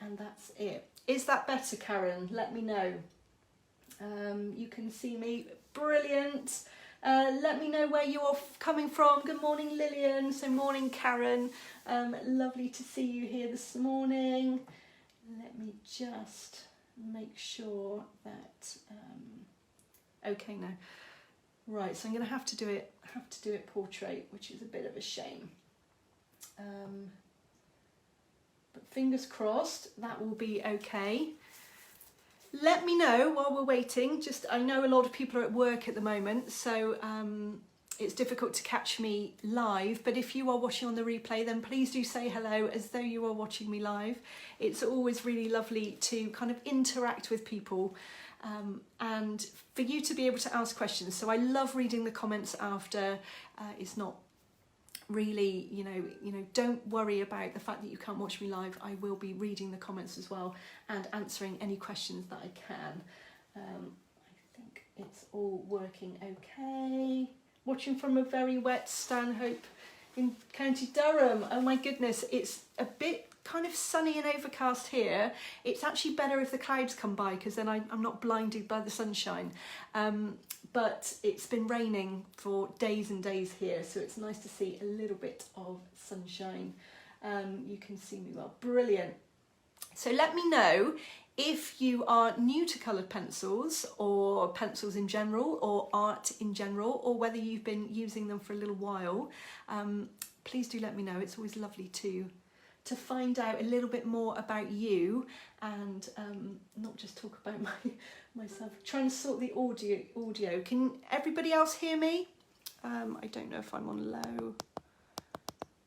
and that's it. Is that better, Karen? Let me know. You can see me, brilliant. Let me know where you're coming from. Good morning, Lillian. So morning, Karen. Lovely to see you here this morning. Let me just make sure that okay now. Right, so I'm going to have to do it portrait, which is a bit of a shame. But fingers crossed that will be okay. Let me know while we're waiting. I know a lot of people are at work at the moment, so it's difficult to catch me live, but if you are watching on the replay, then please do say hello as though you are watching me live. It's always really lovely to kind of interact with people and for you to be able to ask questions. So I love reading the comments after. It's not really, you know, don't worry about the fact that you can't watch me live. I will be reading the comments as well and answering any questions that I can. I think it's all working okay. Watching from a very wet Stanhope in County Durham. Oh my goodness, it's a bit kind of sunny and overcast here. It's actually better if the clouds come by because then I'm not blinded by the sunshine. But it's been raining for days and days here, so it's nice to see a little bit of sunshine. You can see me well, brilliant. So let me know if you are new to coloured pencils or pencils in general or art in general, or whether you've been using them for a little while. Please do let me know. It's always lovely to find out a little bit more about you and not just talk about myself. Trying to sort the audio. Can everybody else hear me? I don't know if I'm on low,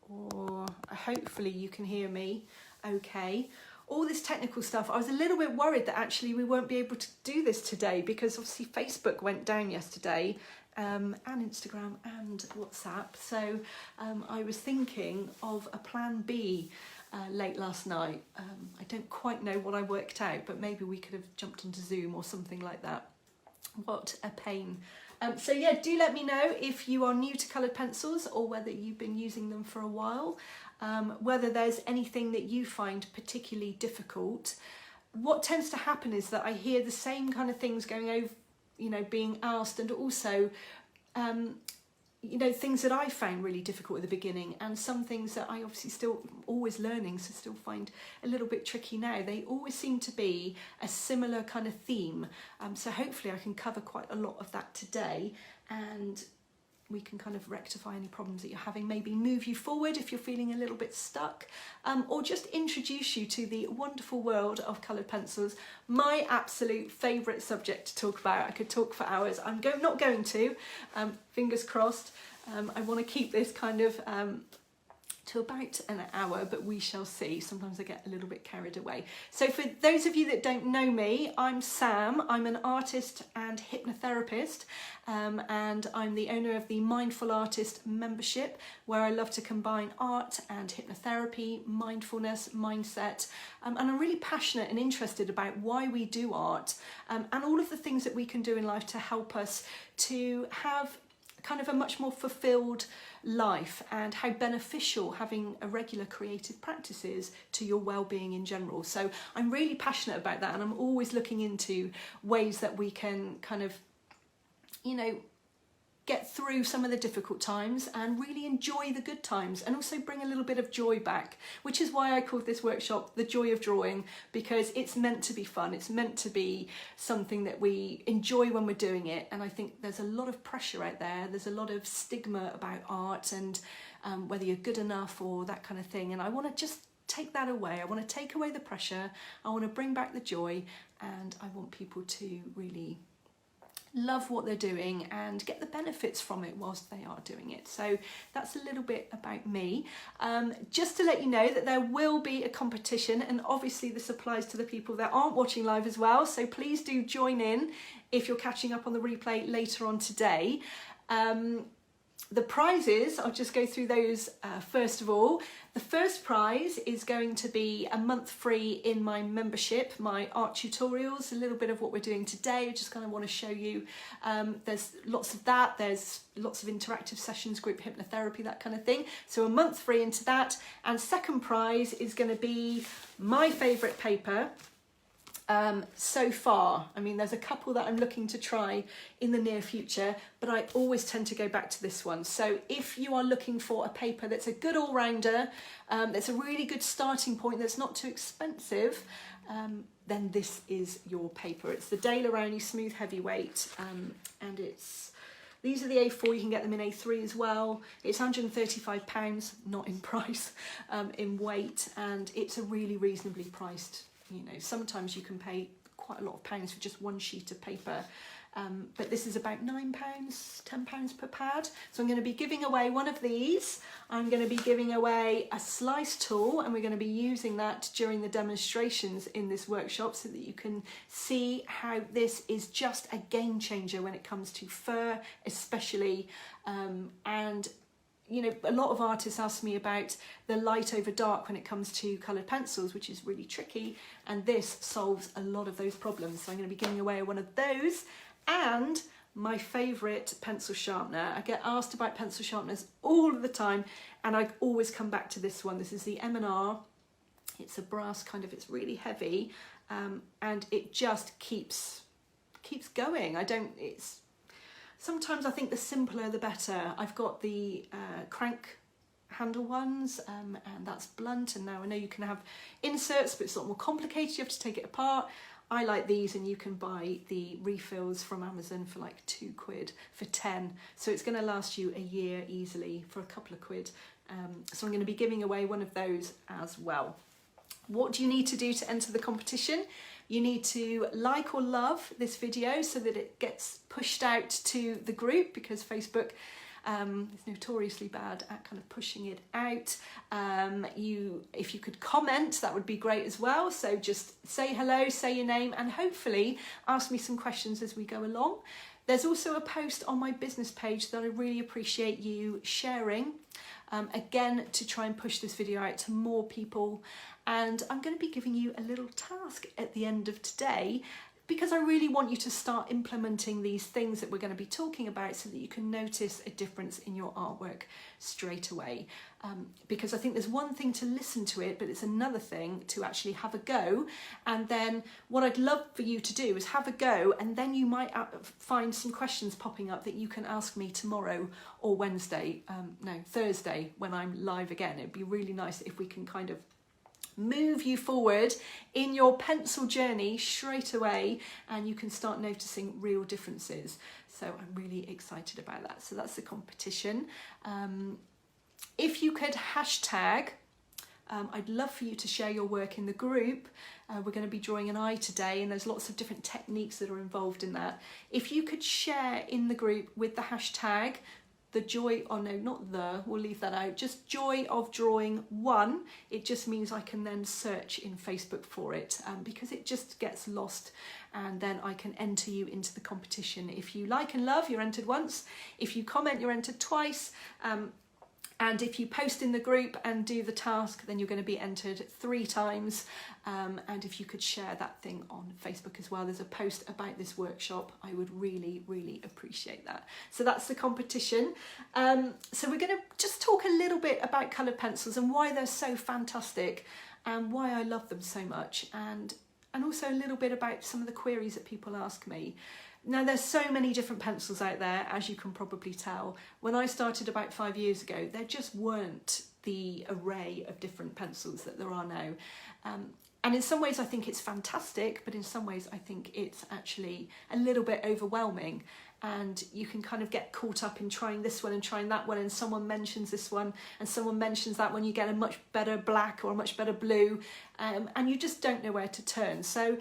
or hopefully you can hear me okay. All this technical stuff, I was a little bit worried that actually we won't be able to do this today because obviously Facebook went down yesterday, and Instagram and WhatsApp. So I was thinking of a plan B late last night. I don't quite know what I worked out, but maybe we could have jumped onto Zoom or something like that. What a pain. So yeah, do let me know if you are new to coloured pencils or whether you've been using them for a while. Whether there's anything that you find particularly difficult. What tends to happen is that I hear the same kind of things going over, you know, being asked, and also, you know, things that I found really difficult at the beginning, and some things that I obviously still always learning, so still find a little bit tricky now. They always seem to be a similar kind of theme. So hopefully I can cover quite a lot of that today, and we can kind of rectify any problems that you're having, maybe move you forward if you're feeling a little bit stuck, or just introduce you to the wonderful world of coloured pencils. My absolute favourite subject to talk about. I could talk for hours. I'm not going to, fingers crossed. I want to keep this kind of to about an hour, but we shall see. Sometimes I get a little bit carried away. So for those of you that don't know me, I'm Sam. I'm an artist and hypnotherapist, and I'm the owner of the Mindful Artist membership, where I love to combine art and hypnotherapy, mindfulness, mindset, and I'm really passionate and interested about why we do art, and all of the things that we can do in life to help us to have kind of a much more fulfilled life, and how beneficial having a regular creative practice is to your well-being in general. So I'm really passionate about that, and I'm always looking into ways that we can kind of, you know, get through some of the difficult times and really enjoy the good times, and also bring a little bit of joy back, which is why I called this workshop The Joy of Drawing, because it's meant to be fun. It's meant to be something that we enjoy when we're doing it. And I think there's a lot of pressure out there. There's a lot of stigma about art and whether you're good enough or that kind of thing. And I want to just take that away. I want to take away the pressure. I want to bring back the joy, and I want people to really love what they're doing and get the benefits from it whilst they are doing it. So that's a little bit about me. Just to let you know that there will be a competition, and obviously this applies to the people that aren't watching live as well, so please do join in if you're catching up on the replay later on today. The prizes, I'll just go through those first of all. The first prize is going to be a month free in my membership, my art tutorials, a little bit of what we're doing today. I just kind of want to show you, there's lots of that, there's lots of interactive sessions, group hypnotherapy, that kind of thing. So a month free into that. And second prize is going to be my favourite paper. So far, I mean, there's a couple that I'm looking to try in the near future, but I always tend to go back to this one. So if you are looking for a paper that's a good all-rounder, that's a really good starting point, that's not too expensive, then this is your paper. It's the Daler-Rowney Smooth Heavyweight, and these are the A4, you can get them in A3 as well. It's £135, not in price, in weight, and it's a really reasonably priced. You know, sometimes you can pay quite a lot of pounds for just one sheet of paper, but this is about £9, £10 per pad. So I'm going to be giving away one of these. I'm going to be giving away a slice tool, and we're going to be using that during the demonstrations in this workshop so that you can see how this is just a game changer when it comes to fur, especially, and you know, a lot of artists ask me about the light over dark when it comes to coloured pencils, which is really tricky, and this solves a lot of those problems. So I'm going to be giving away one of those, and my favourite pencil sharpener. I get asked about pencil sharpeners all of the time, and I always come back to this one. This is the M&R. It's a brass kind of, it's really heavy, and it just keeps going. Sometimes I think the simpler the better. I've got the crank handle ones, and that's blunt, and now I know you can have inserts, but it's a lot more complicated, you have to take it apart. I like these, and you can buy the refills from Amazon for like £2 for 10, so it's going to last you a year easily for a couple of quid. So I'm going to be giving away one of those as well. What do you need to do to enter the competition? You need to like or love this video so that it gets pushed out to the group, because Facebook is notoriously bad at kind of pushing it out. If you could comment, that would be great as well. So just say hello, say your name, and hopefully ask me some questions as we go along. There's also a post on my business page that I really appreciate you sharing, again, to try and push this video out to more people. And I'm going to be giving you a little task at the end of today, because I really want you to start implementing these things that we're going to be talking about so that you can notice a difference in your artwork straight away. Because I think there's one thing to listen to it, but it's another thing to actually have a go. And then what I'd love for you to do is have a go, and then you might find some questions popping up that you can ask me tomorrow or Thursday when I'm live again. It'd be really nice if we can kind of move you forward in your pencil journey straight away, and you can start noticing real differences. So I'm really excited about that. So that's the competition. If you could hashtag, I'd love for you to share your work in the group. We're going to be drawing an eye today, and there's lots of different techniques that are involved in that. If you could share in the group with the hashtag we'll leave that out, just joy of drawing 1. It just means I can then search in Facebook for it, because it just gets lost, and then I can enter you into the competition. If you like and love, you're entered once. If you comment, you're entered twice. And if you post in the group and do the task, then you're going to be entered 3 times. And if you could share that thing on Facebook as well, there's a post about this workshop. I would really, really appreciate that. So that's the competition. So we're going to just talk a little bit about coloured pencils and why they're so fantastic and why I love them so much. And also a little bit about some of the queries that people ask me. Now, there's so many different pencils out there, as you can probably tell. When I started about 5 years ago, there just weren't the array of different pencils that there are now. And in some ways, I think it's fantastic, but in some ways, I think it's actually a little bit overwhelming. And you can kind of get caught up in trying this one and trying that one, and someone mentions this one and someone mentions that one, you get a much better black or a much better blue, and you just don't know where to turn. So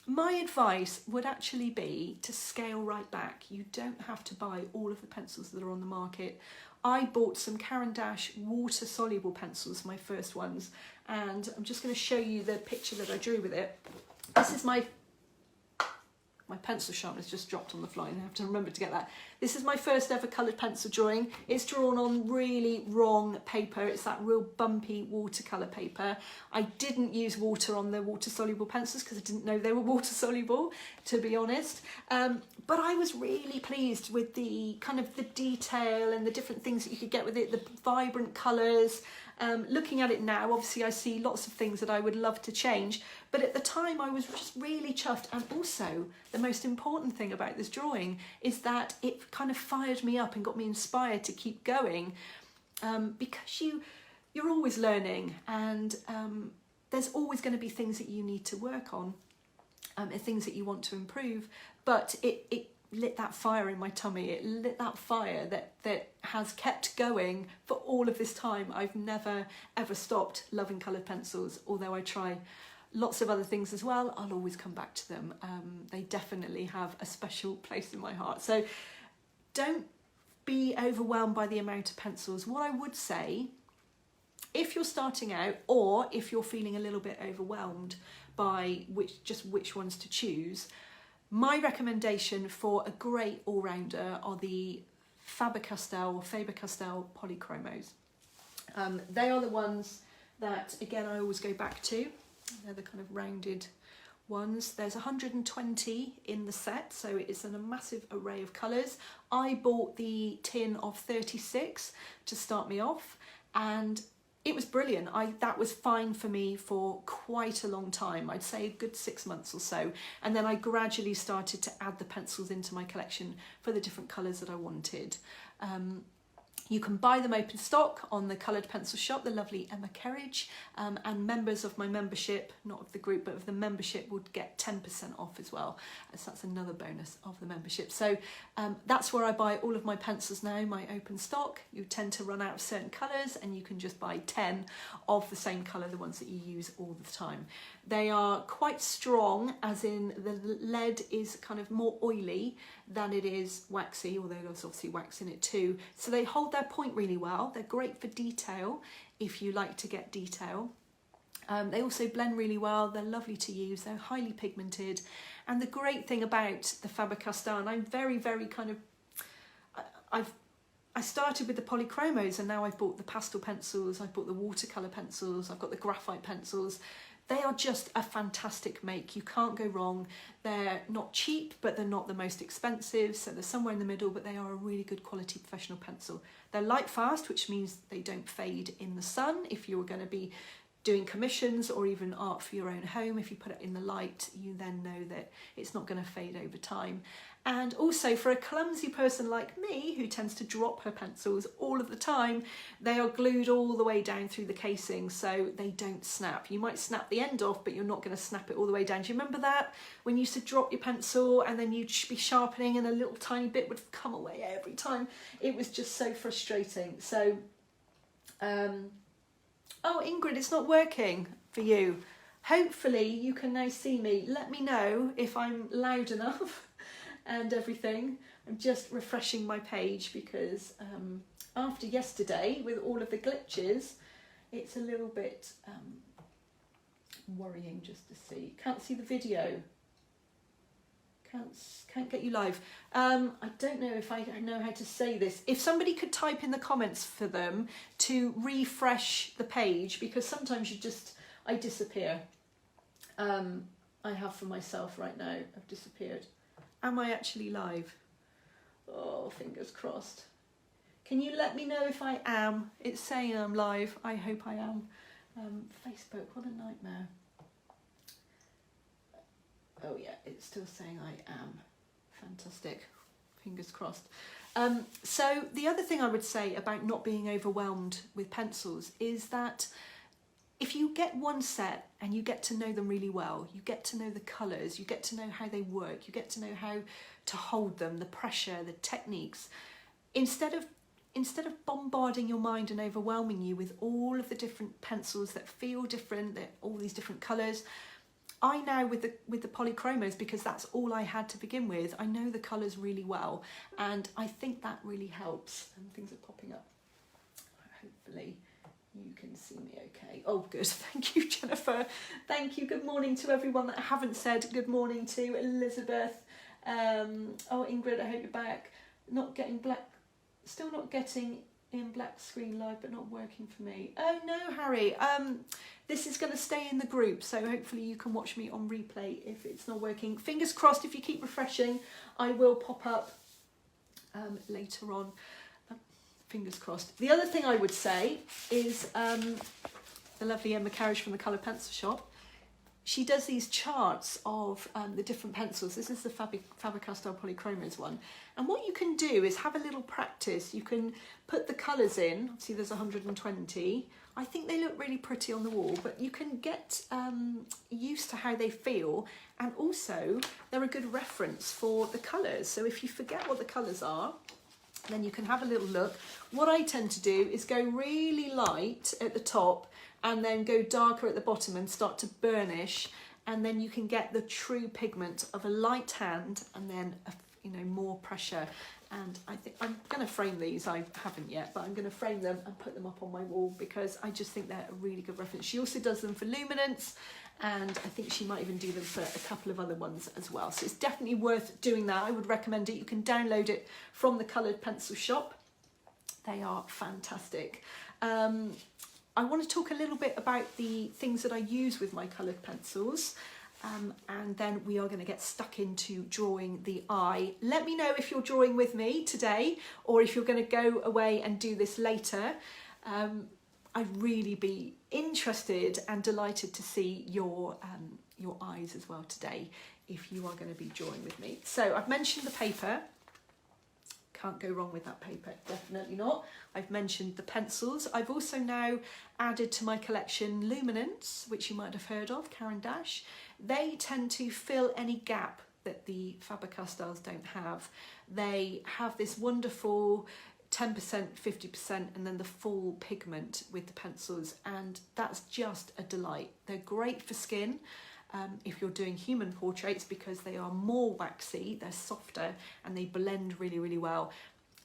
my advice would actually be to scale right back. You don't have to buy all of the pencils that are on the market. I bought some Caran d'Ache water-soluble pencils, my first ones, and I'm just going to show you the picture that I drew with it. This is my My pencil sharpener's just dropped on the floor, and I have to remember to get that. This is my first ever coloured pencil drawing. It's drawn on really wrong paper. It's that real bumpy watercolour paper. I didn't use water on the water-soluble pencils because I didn't know they were water-soluble, to be honest. But I was really pleased with the kind of the detail and the different things that you could get with it, the vibrant colours. Looking at it now, obviously I see lots of things that I would love to change, but at the time I was just really chuffed. And also the most important thing about this drawing is that it kind of fired me up and got me inspired to keep going, because you're always learning, and there's always going to be things that you need to work on, and things that you want to improve. But it lit that fire in my tummy. It lit that fire that has kept going for all of this time. I've never ever stopped loving coloured pencils, although I try lots of other things as well. I'll always come back to them. They definitely have a special place in my heart. So don't be overwhelmed by the amount of pencils. What I would say, if you're starting out, or if you're feeling a little bit overwhelmed by which ones to choose, my recommendation for a great all-rounder are the Faber-Castell Polychromos. They are the ones that, again, I always go back to. They're the kind of rounded ones. There's 120 in the set, so it's in a massive array of colours. I bought the tin of 36 to start me off, and it was brilliant. That was fine for me for quite a long time. I'd say a good 6 months or so. And then I gradually started to add the pencils into my collection for the different colours that I wanted. You can buy them open stock on the Coloured Pencil Shop, the lovely Emma Kerridge, and members of my membership, not of the group, but of the membership, would get 10% off as well. So that's another bonus of the membership. So that's where I buy all of my pencils now, my open stock. You tend to run out of certain colours, and you can just buy 10 of the same colour, the ones that you use all the time. They are quite strong, as in the lead is kind of more oily than it is waxy, although there's obviously wax in it too. So they hold their point really well. They're great for detail if you like to get detail. They also blend really well. They're lovely to use. They're highly pigmented. And the great thing about the Faber-Castell, and I'm very, very kind of, I started with the polychromos, and now I've bought the pastel pencils, I've bought the watercolour pencils, I've got the graphite pencils. They are just a fantastic make. You can't go wrong. They're not cheap, but they're not the most expensive. So they're somewhere in the middle, but they are a really good quality professional pencil. They're light fast, which means they don't fade in the sun. If you were going to be doing commissions or even art for your own home, if you put it in the light, you then know that it's not going to fade over time. And also, for a clumsy person like me, who tends to drop her pencils all of the time, they are glued all the way down through the casing, so they don't snap. You might snap the end off, but you're not going to snap it all the way down. Do you remember that? When you used to drop your pencil and then you'd be sharpening and a little tiny bit would come away every time? It was just so frustrating. So, oh, Ingrid, it's not working for you. Hopefully you can now see me. Let me know if I'm loud enough and everything. I'm just refreshing my page because after yesterday, with all of the glitches, it's a little bit worrying just to see. Can't see the video. Can't get you live. I don't know if I know how to say this. If somebody could type in the comments for them to refresh the page, because sometimes I disappear. I have for myself right now. I've disappeared. Am I actually live? Oh, fingers crossed. Can you let me know if I am? It's saying I'm live. I hope I am. Facebook, what a nightmare. Oh yeah, it's still saying I am. Fantastic. Fingers crossed. So the other thing I would say about not being overwhelmed with pencils is that if you get one set and you get to know them really well, you get to know the colours, you get to know how they work, you get to know how to hold them, the pressure, the techniques, instead of bombarding your mind and overwhelming you with all of the different pencils that feel different, that all these different colours, I now, with the polychromos, because that's all I had to begin with, I know the colours really well, and I think that really helps. And things are popping up. Hopefully you can see me okay. Oh, good. Thank you, Jennifer. Thank you. Good morning to everyone that I haven't said good morning to. Elizabeth. Oh, Ingrid, I hope you're back. Not getting black, still not getting in black screen live, but not working for me. Oh no, Harry. This is going to stay in the group, so hopefully you can watch me on replay if it's not working. Fingers crossed, if you keep refreshing, I will pop up later on. Fingers crossed. The other thing I would say is the lovely Emma Carriage from the Coloured Pencil Shop. She does these charts of the different pencils. This is the Faber-Castell Polychromos one. And what you can do is have a little practice. You can put the colours in. See, there's 120. I think they look really pretty on the wall, but you can get used to how they feel. And also, they're a good reference for the colours. So if you forget what the colours are, then you can have a little look. What I tend to do is go really light at the top and then go darker at the bottom and start to burnish, and then you can get the true pigment of a light hand and then more pressure. And I think I'm going to frame these. I haven't yet, but I'm going to frame them and put them up on my wall because I just think they're a really good reference. She also does them for Luminance, and I think she might even do them for a couple of other ones as well. So it's definitely worth doing that. I would recommend it. You can download it from the Coloured Pencil Shop. They are fantastic. I want to talk a little bit about the things that I use with my coloured pencils, and then we are going to get stuck into drawing the eye. Let me know if you're drawing with me today or if you're going to go away and do this later. I'd really be interested and delighted to see your eyes as well today if you are going to be drawing with me. So I've mentioned the paper. Can't go wrong with that paper, definitely not. I've mentioned the pencils. I've also now added to my collection Luminance, which you might have heard of, Caran d'Ache. They tend to fill any gap that the Faber-Castells don't have. They have this wonderful 10%, 50%, and then the full pigment with the pencils, and that's just a delight. They're great for skin. If you're doing human portraits, because they are more waxy, they're softer, and they blend really, really well.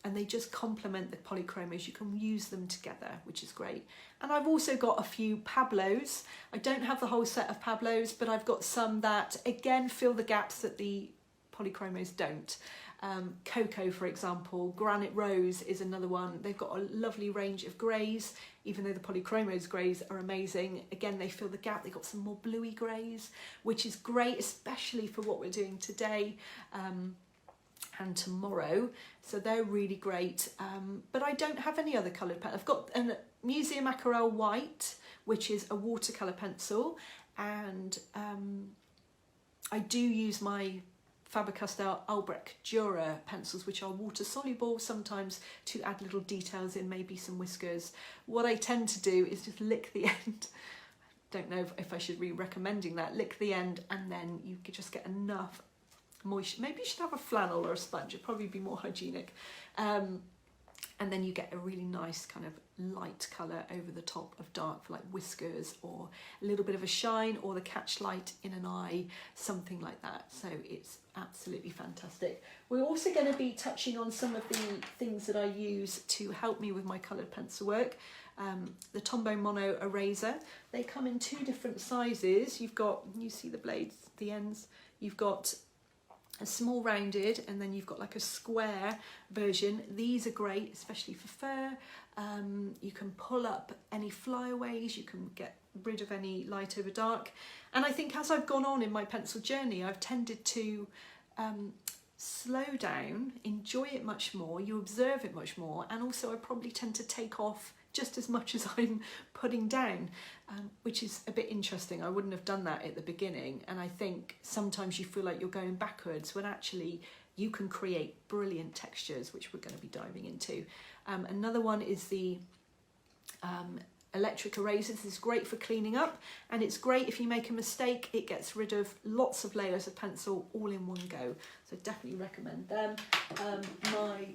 And they just complement the polychromos. You can use them together, which is great. And I've also got a few Pablos. I don't have the whole set of Pablos, but I've got some that, again, fill the gaps that the polychromos don't. Cocoa, for example. Granite Rose is another one. They've got a lovely range of greys, even though the polychromos greys are amazing. Again, they fill the gap. They've got some more bluey greys, which is great, especially for what we're doing today and tomorrow. So they're really great. But I don't have any other coloured pen. I've got a Museum Aquarelle White, which is a watercolour pencil. And I do use my Faber-Castell Albrecht Dürer pencils, which are water soluble, sometimes to add little details in, maybe some whiskers. What I tend to do is just lick the end. Don't know if I should be recommending that. Lick the end, and then you could just get enough moisture. Maybe you should have a flannel or a sponge. It'd probably be more hygienic. And then you get a really nice kind of light colour over the top of dark for like whiskers or a little bit of a shine or the catch light in an eye, something like that. So it's absolutely fantastic. We're also going to be touching on some of the things that I use to help me with my coloured pencil work. The Tombow Mono Eraser. They come in two different sizes. You've got, you see the blades, the ends, you've got a small rounded, and then you've got like a square version. These are great, especially for fur. You can pull up any flyaways, you can get rid of any light over dark. And I think as I've gone on in my pencil journey, I've tended to slow down, enjoy it much more, you observe it much more, and also I probably tend to take off just as much as I'm putting down, which is a bit interesting. I wouldn't have done that at the beginning, and I think sometimes you feel like you're going backwards when actually you can create brilliant textures, which we're going to be diving into. Another one is the electric erasers. This is great for cleaning up, and it's great if you make a mistake. It gets rid of lots of layers of pencil all in one go, so definitely recommend them. My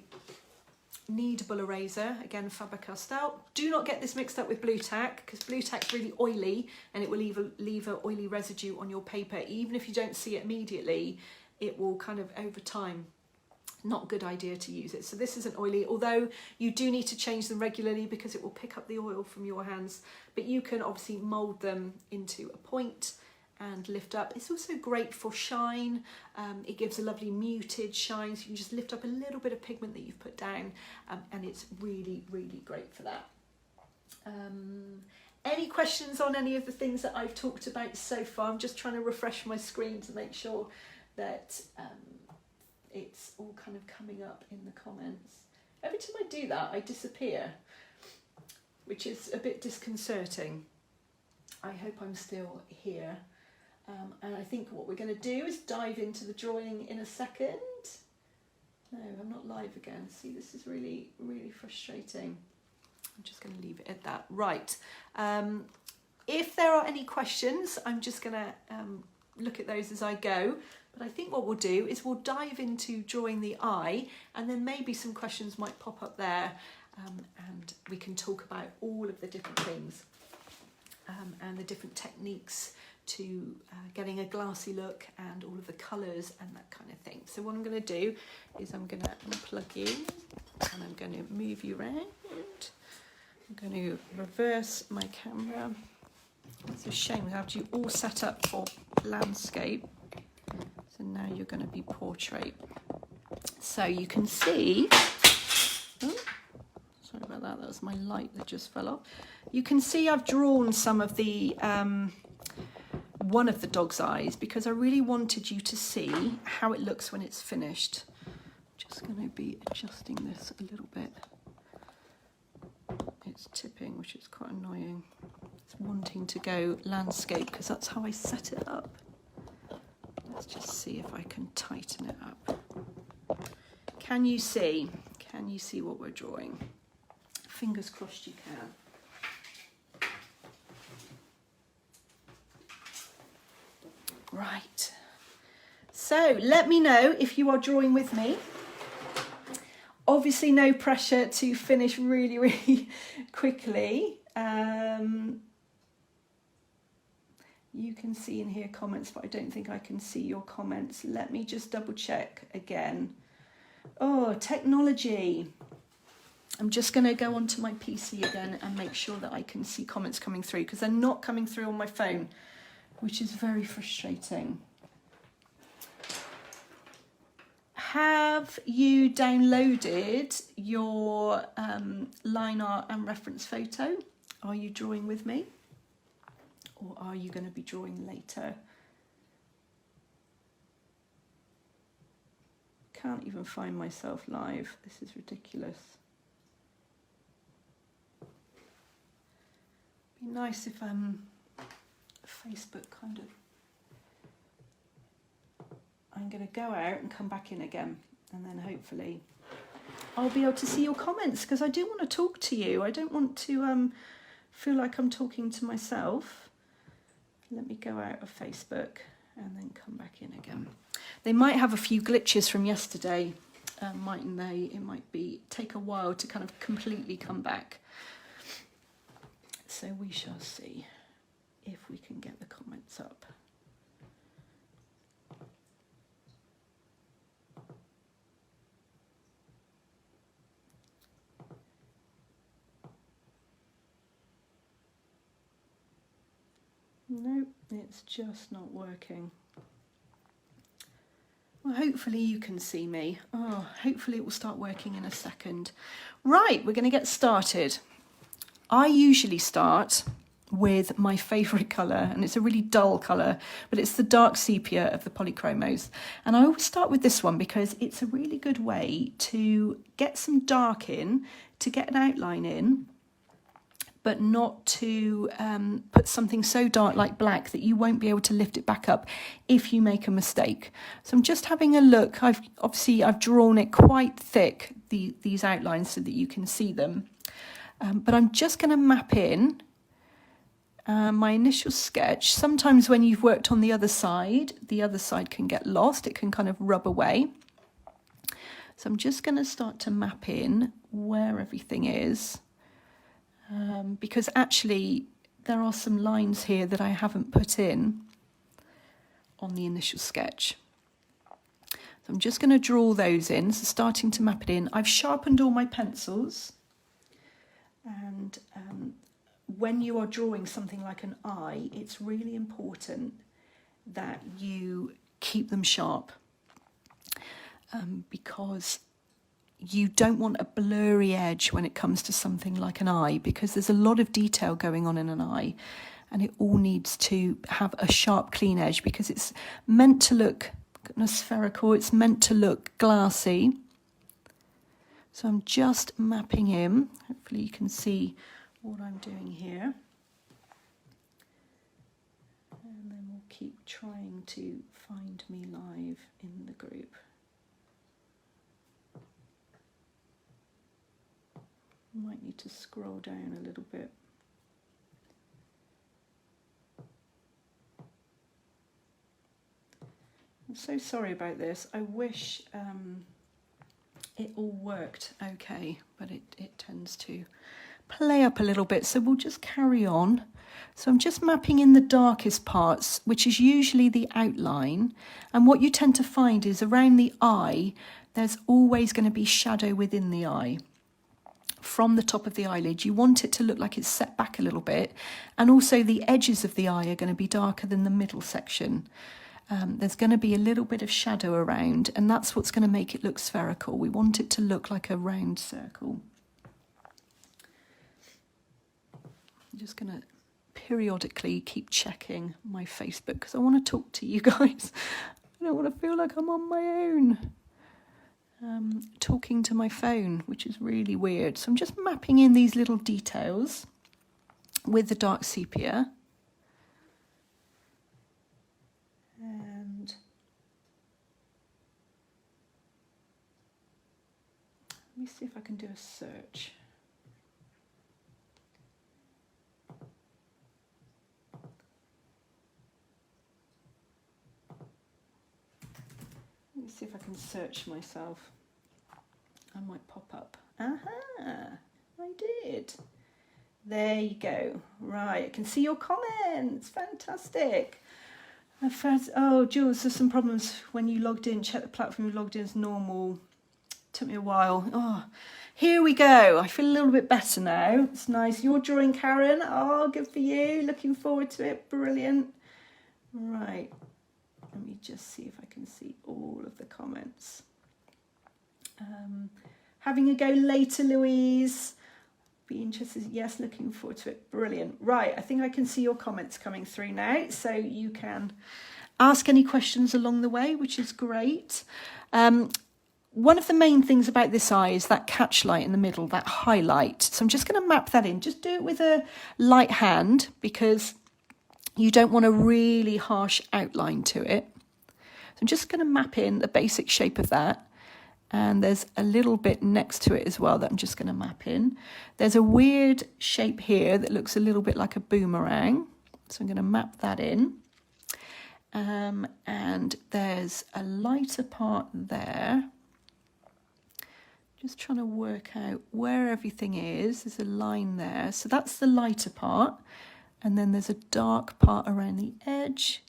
Kneadable Eraser, again Faber-Castell. Do not get this mixed up with blue tack, because blue tack's really oily and it will leave an oily residue on your paper. Even if you don't see it immediately, it will kind of over time not a good idea to use it. So this isn't oily, although you do need to change them regularly because it will pick up the oil from your hands, but you can obviously mould them into a point and lift up. It's also great for shine. It gives a lovely muted shine, so you can just lift up a little bit of pigment that you've put down, and it's really, really great for that. Any questions on any of the things that I've talked about so far? I'm just trying to refresh my screen to make sure that it's all kind of coming up in the comments. Every time I do that, I disappear, which is a bit disconcerting. I hope I'm still here. And I think what we're going to do is dive into the drawing in a second. No, I'm not live again. See, this is really, really frustrating. I'm just going to leave it at that. Right. If there are any questions, I'm just going to look at those as I go. But I think what we'll do is we'll dive into drawing the eye, and then maybe some questions might pop up there, and we can talk about all of the different things and the different techniques to getting a glassy look and all of the colours and that kind of thing. So what I'm going to do is I'm going to unplug you and I'm going to move you around. I'm going to reverse my camera. It's a shame we have you all set up for landscape. So now you're going to be portrait. So you can see, oh, sorry about that, that was my light that just fell off. You can see I've drawn some of the, one of the dog's eyes because I really wanted you to see how it looks when it's finished. I'm just going to be adjusting this a little bit. It's tipping, which is quite annoying. It's wanting to go landscape because that's how I set it up. Let's just see if I can tighten it up. Can you see? Can you see what we're drawing? Fingers crossed you can. Right. So let me know if you are drawing with me. Obviously no pressure to finish really, really quickly. You can see in here comments, but I don't think I can see your comments. Let me just double check again. Oh, technology. I'm just going to go onto my PC again and make sure that I can see comments coming through because they're not coming through on my phone, which is very frustrating. Have you downloaded your line art and reference photo? Are you drawing with me? Or are you going to be drawing later? Can't even find myself live. This is ridiculous. Be nice if Facebook kind of... I'm going to go out and come back in again, and then hopefully I'll be able to see your comments because I do want to talk to you. I don't want to feel like I'm talking to myself. Let me go out of Facebook and then come back in again. They might have a few glitches from yesterday, mightn't they? It might take a while to kind of completely come back. So we shall see if we can get the comments up. Nope, it's just not working. Well, hopefully you can see me. Oh, hopefully it will start working in a second. Right, we're going to get started. I usually start with my favourite colour, and it's a really dull colour, but it's the dark sepia of the polychromos. And I always start with this one because it's a really good way to get some dark in, to get an outline in, but not to put something so dark like black that you won't be able to lift it back up if you make a mistake. So I'm just having a look. I've drawn it quite thick, these outlines, so that you can see them. But I'm just going to map in my initial sketch. Sometimes when you've worked on the other side can get lost. It can kind of rub away. So I'm just going to start to map in where everything is. Because actually there are some lines here that I haven't put in on the initial sketch. So I'm just going to draw those in, so starting to map it in. I've sharpened all my pencils, and when you are drawing something like an eye, it's really important that you keep them sharp, because you don't want a blurry edge when it comes to something like an eye, because there's a lot of detail going on in an eye, and it all needs to have a sharp, clean edge, because it's meant to look spherical, it's meant to look glassy. So I'm just mapping in. Hopefully you can see what I'm doing here. And then we'll keep trying to find me live in the group. Might need to scroll down a little bit. I'm so sorry about this. I wish it all worked okay, but it tends to play up a little bit, so we'll just carry on. So I'm just mapping in the darkest parts, which is usually the outline, and what you tend to find is around the eye there's always going to be shadow within the eye. From the top of the eyelid, you want it to look like it's set back a little bit, and also the edges of the eye are going to be darker than the middle section. There's going to be a little bit of shadow around, and that's what's going to make it look spherical. We want it to look like a round circle. I'm just going to periodically keep checking my Facebook because I want to talk to you guys. I don't want to feel like I'm on my own, talking to my phone, which is really weird. So I'm just mapping in these little details with the dark sepia. And let me see if I can do a search. Let me see if I can search myself. I might pop up. Aha, I did. There you go. Right, I can see your comments. Fantastic. I've had, oh, Jules, there's some problems when you logged in. Check the platform you logged in as normal. Took me a while. Oh, here we go. I feel a little bit better now. It's nice. You're drawing, Karen. Oh, good for you. Looking forward to it. Brilliant. Right. Let me just see if I can see all of the comments. Having a go later, Louise. Be interested. Yes, looking forward to it. Brilliant. Right, I think I can see your comments coming through now, so you can ask any questions along the way, which is great. One of the main things about this eye is that catch light in the middle, that highlight. So I'm just going to map that in. Just do it with a light hand because you don't want a really harsh outline to it. So I'm just going to map in the basic shape of that. And there's a little bit next to it as well that I'm just going to map in. There's a weird shape here that looks a little bit like a boomerang. So I'm going to map that in. And there's a lighter part there. Just trying to work out where everything is. There's a line there. So that's the lighter part. And then there's a dark part around the edge.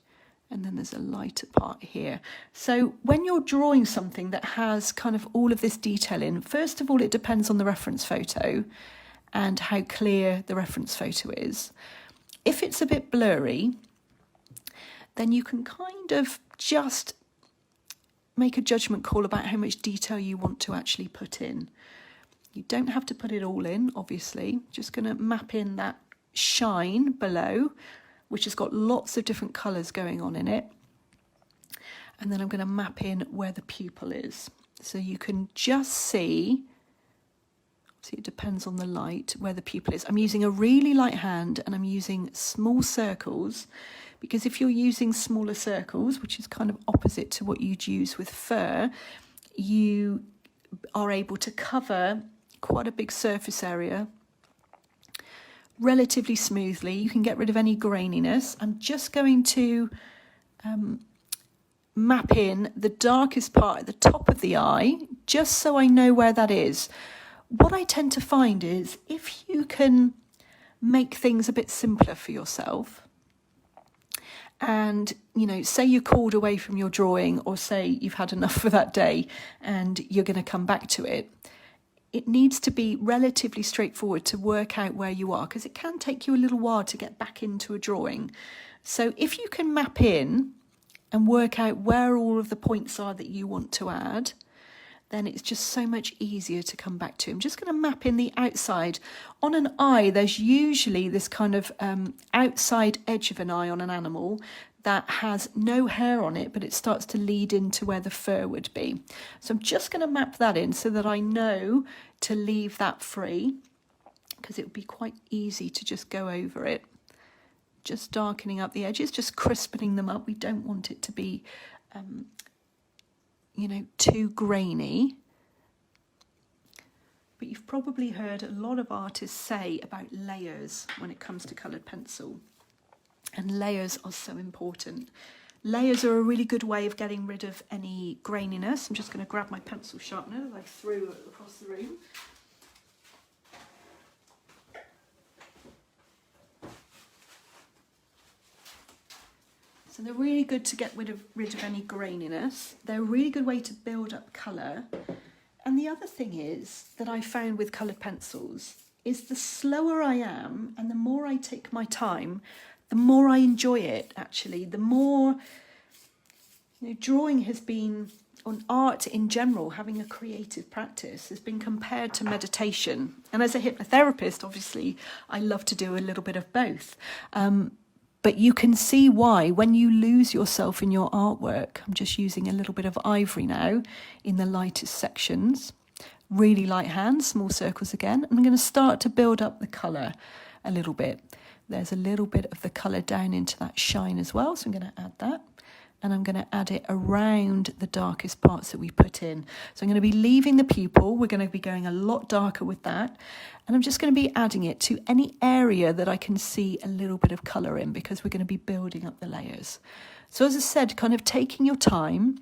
And then there's a lighter part here. So when you're drawing something that has kind of all of this detail in, first of all, it depends on the reference photo and how clear the reference photo is. If it's a bit blurry, then you can kind of just make a judgment call about how much detail you want to actually put in. You don't have to put it all in, obviously. Just going to map in that shine below, which has got lots of different colours going on in it. And then I'm going to map in where the pupil is. So you can just see it depends on the light, where the pupil is. I'm using a really light hand and I'm using small circles, because if you're using smaller circles, which is kind of opposite to what you'd use with fur, you are able to cover quite a big surface area relatively smoothly. You can get rid of any graininess. I'm just going to map in the darkest part at the top of the eye, just so I know where that is. What I tend to find is if you can make things a bit simpler for yourself and, you know, say you're called away from your drawing, or say you've had enough for that day and you're going to come back to it, it needs to be relatively straightforward to work out where you are, because it can take you a little while to get back into a drawing. So if you can map in and work out where all of the points are that you want to add, then it's just so much easier to come back to. I'm just going to map in the outside. On an eye, there's usually this kind of outside edge of an eye on an animal that has no hair on it, but it starts to lead into where the fur would be. So I'm just going to map that in so that I know to leave that free, because it would be quite easy to just go over it. Just darkening up the edges, just crispening them up. We don't want it to be, you know, too grainy. But you've probably heard a lot of artists say about layers when it comes to coloured pencil. And layers are so important. Layers are a really good way of getting rid of any graininess. I'm just going to grab my pencil sharpener that I threw across the room. So they're really good to get rid of any graininess. They're a really good way to build up colour. And the other thing is that I found with coloured pencils is the slower I am and the more I take my time, the more I enjoy it, actually. The more, you know, drawing has been, on art in general, having a creative practice has been compared to meditation. And as a hypnotherapist, obviously, I love to do a little bit of both. But you can see why when you lose yourself in your artwork. I'm just using a little bit of ivory now in the lightest sections. Really light hand, small circles again. I'm going to start to build up the colour a little bit. There's a little bit of the colour down into that shine as well, so I'm going to add that. And I'm going to add it around the darkest parts that we put in. So I'm going to be leaving the pupil. We're going to be going a lot darker with that. And I'm just going to be adding it to any area that I can see a little bit of colour in, because we're going to be building up the layers. So as I said, kind of taking your time,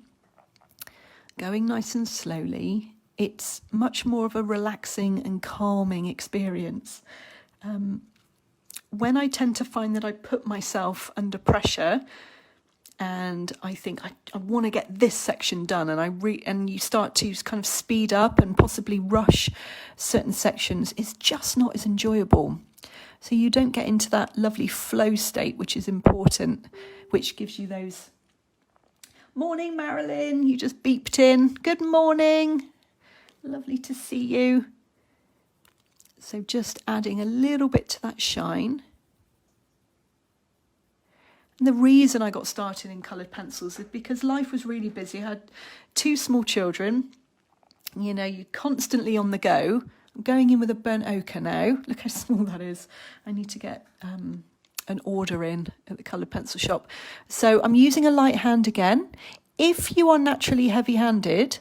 going nice and slowly. It's much more of a relaxing and calming experience. When I tend to find that I put myself under pressure and I think I want to get this section done, and you start to kind of speed up and possibly rush certain sections, it's just not as enjoyable. So you don't get into that lovely flow state, which is important, which gives you those... Morning, Marilyn, you just beeped in. Good morning. Lovely to see you. So just adding a little bit to that shine. And the reason I got started in coloured pencils is because life was really busy. I had 2 small children. You know, you're constantly on the go. I'm going in with a burnt ochre now. Look how small that is. I need to get an order in at the coloured pencil shop. So I'm using a light hand again. If you are naturally heavy-handed,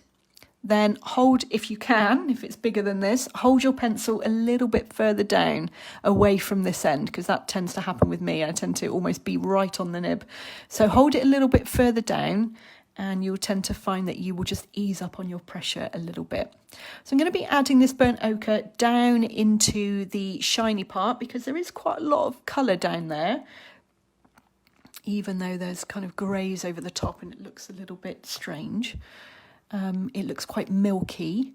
then hold, if you can, if it's bigger than this, hold your pencil a little bit further down away from this end, because that tends to happen with me. I tend to almost be right on the nib. So hold it a little bit further down and you'll tend to find that you will just ease up on your pressure a little bit. So I'm going to be adding this burnt ochre down into the shiny part, because there is quite a lot of colour down there, even though there's kind of greys over the top and it looks a little bit strange. It looks quite milky.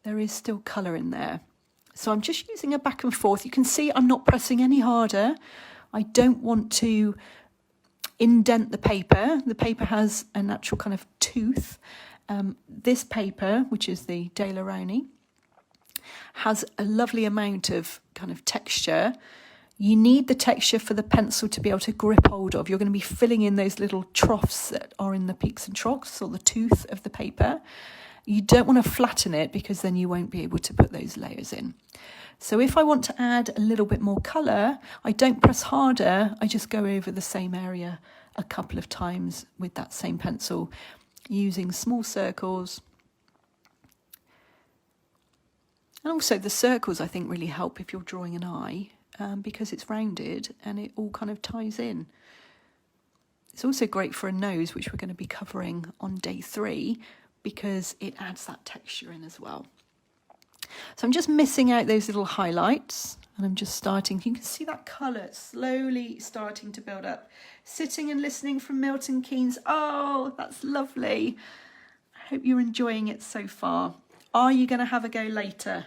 There is still colour in there. So I'm just using a back and forth. You can see I'm not pressing any harder. I don't want to indent the paper. The paper has a natural kind of tooth. This paper, which is the De La Rowney, has a lovely amount of kind of texture. You need the texture for the pencil to be able to grip hold of. You're going to be filling in those little troughs that are in the peaks and troughs, or the tooth of the paper. You don't want to flatten it, because then you won't be able to put those layers in. So if I want to add a little bit more colour, I don't press harder. I just go over the same area a couple of times with that same pencil, using small circles. And also the circles, I think, really help if you're drawing an eye. Because it's rounded and it all kind of ties in. It's also great for a nose, which we're going to be covering on day 3, because it adds that texture in as well. So I'm just missing out those little highlights. And I'm just starting, you can see that colour slowly starting to build up. Sitting and listening from Milton Keynes. Oh, that's lovely. I hope you're enjoying it so far. Are you going to have a go later?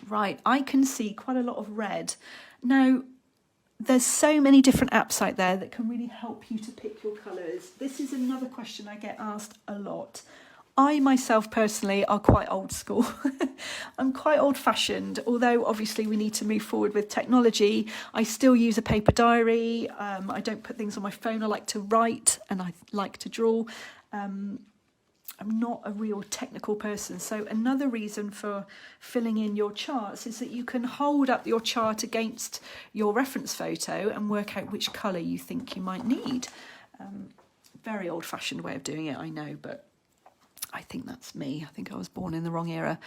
Right, I can see quite a lot of red. Now, there's so many different apps out there that can really help you to pick your colours. This is another question I get asked a lot. I myself personally are quite old school. I'm quite old fashioned, although obviously we need to move forward with technology. I still use a paper diary. I don't put things on my phone. I like to write and I like to draw. I'm not a real technical person. So another reason for filling in your charts is that you can hold up your chart against your reference photo and work out which colour you think you might need. Very old fashioned way of doing it, I know, but I think that's me. I think I was born in the wrong era.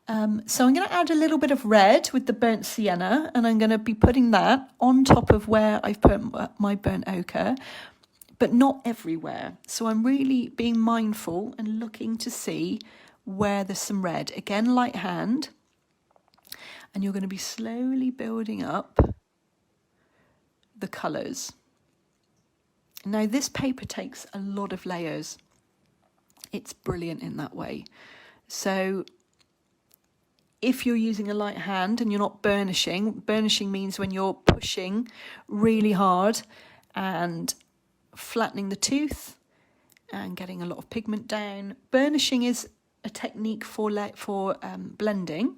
So I'm going to add a little bit of red with the burnt sienna, and I'm going to be putting that on top of where I've put my burnt ochre, but not everywhere. So I'm really being mindful and looking to see where there's some red. Again, light hand. And you're going to be slowly building up the colours. Now, this paper takes a lot of layers. It's brilliant in that way. So if you're using a light hand and you're not burnishing, burnishing means when you're pushing really hard and flattening the tooth and getting a lot of pigment down. Burnishing is a technique for blending,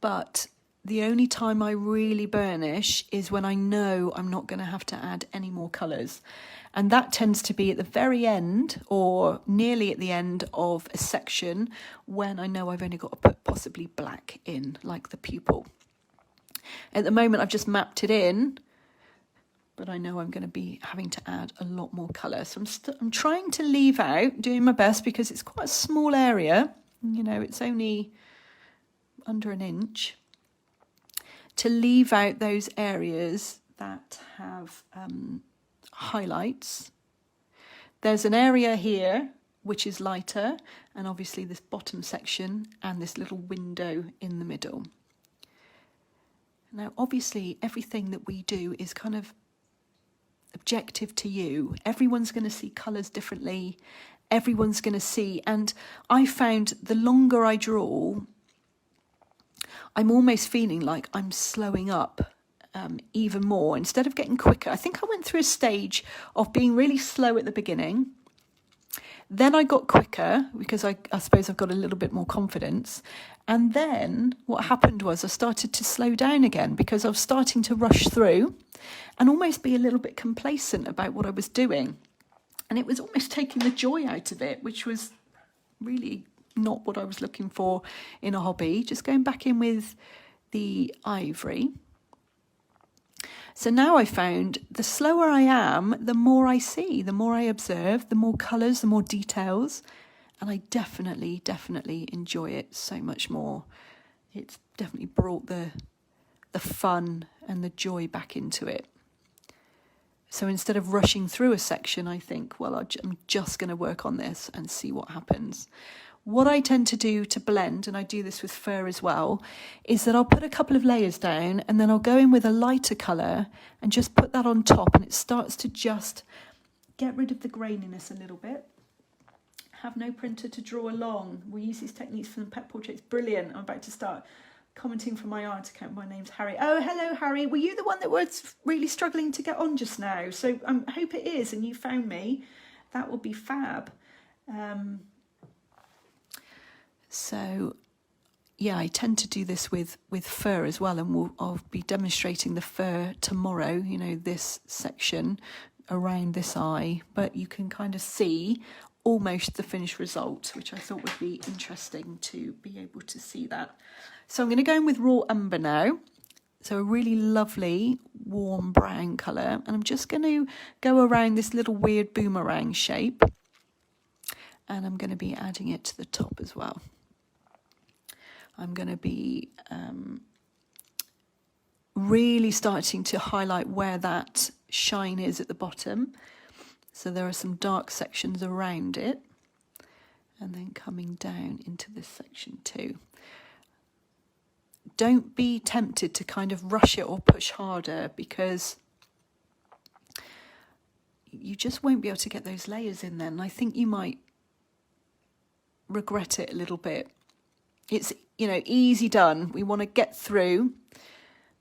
but the only time I really burnish is when I know I'm not going to have to add any more colours, and that tends to be at the very end or nearly at the end of a section when I know I've only got to put possibly black in, like the pupil. At the moment I've just mapped it in, but I know I'm going to be having to add a lot more colour. So I'm trying to leave out, doing my best, because it's quite a small area. You know, it's only under an inch. To leave out those areas that have highlights. There's an area here which is lighter, and obviously this bottom section and this little window in the middle. Now, obviously, everything that we do is kind of objective to you. Everyone's going to see colours differently. Everyone's going to see, and I found the longer I draw, I'm almost feeling like I'm slowing up even more instead of getting quicker. I think I went through a stage of being really slow at the beginning. Then I got quicker because I suppose I've got a little bit more confidence. And then what happened was I started to slow down again because I was starting to rush through and almost be a little bit complacent about what I was doing. And it was almost taking the joy out of it, which was really not what I was looking for in a hobby. Just going back in with the ivory. So now I found the slower I am, the more I see, the more I observe, the more colours, the more details. And I definitely enjoy it so much more. It's definitely brought the fun and the joy back into it. So instead of rushing through a section, I think, well, I'm just going to work on this and see what happens. What I tend to do to blend, and I do this with fur as well, is that I'll put a couple of layers down and then I'll go in with a lighter colour and just put that on top, and it starts to just get rid of the graininess a little bit. Have no printer to draw along. We use these techniques from the pet portraits. Brilliant. I'm about to start commenting from my art account. My name's Harry. Oh, hello, Harry. Were you the one that was really struggling to get on just now? So I hope it is, and you found me. That will be fab. So, yeah, I tend to do this with fur as well, and I'll be demonstrating the fur tomorrow, you know, this section around this eye, but you can kind of see almost the finished result, which I thought would be interesting to be able to see that. So I'm going to go in with raw umber now. So a really lovely warm brown colour, and I'm just going to go around this little weird boomerang shape, and I'm going to be adding it to the top as well. I'm going to be really starting to highlight where that shine is at the bottom. So there are some dark sections around it. and then coming down into this section too. Don't be tempted to kind of rush it or push harder, because you just won't be able to get those layers in then. I think you might regret it a little bit. It's, you know, easy done. We want to get through,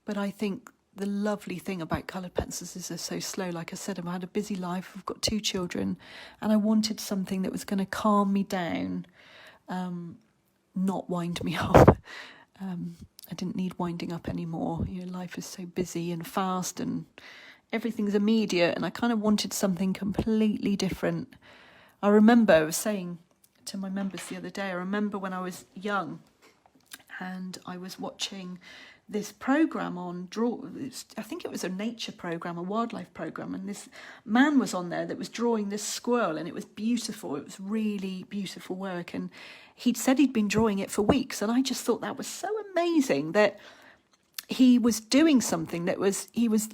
but I think the lovely thing about coloured pencils is they're so slow. Like I said, I've had a busy life. I've got 2 children, and I wanted something that was going to calm me down, not wind me up. I didn't need winding up anymore. You know, life is so busy and fast and everything's immediate, and I kind of wanted something completely different. I remember I was saying to my members the other day, I remember when I was young and I was watching this program on I think it was a nature program, a wildlife program, and this man was on there that was drawing this squirrel, and it was beautiful. It was really beautiful work, and he'd said he'd been drawing it for weeks, and I just thought that was so amazing that he was doing something that he was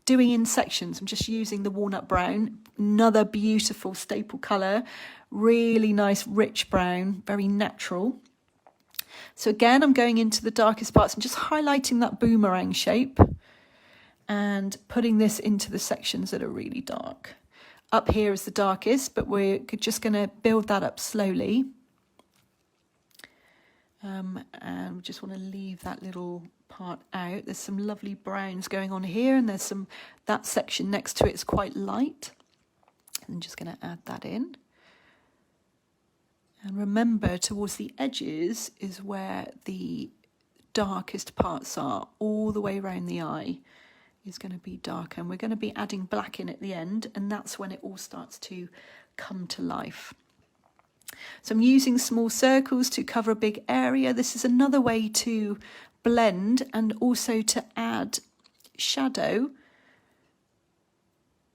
doing in sections. I'm just using the walnut brown, another beautiful staple colour, really nice rich brown, very natural. So again, I'm going into the darkest parts and just highlighting that boomerang shape and putting this into the sections that are really dark. Up here is the darkest, but we're just going to build that up slowly. And we just want to leave that little part out. There's some lovely browns going on here, and there's that section next to it is quite light. I'm just going to add that in. And remember, towards the edges is where the darkest parts are. All the way around the eye is going to be dark, and we're going to be adding black in at the end, and that's when it all starts to come to life. So I'm using small circles to cover a big area. This is another way to blend and also to add shadow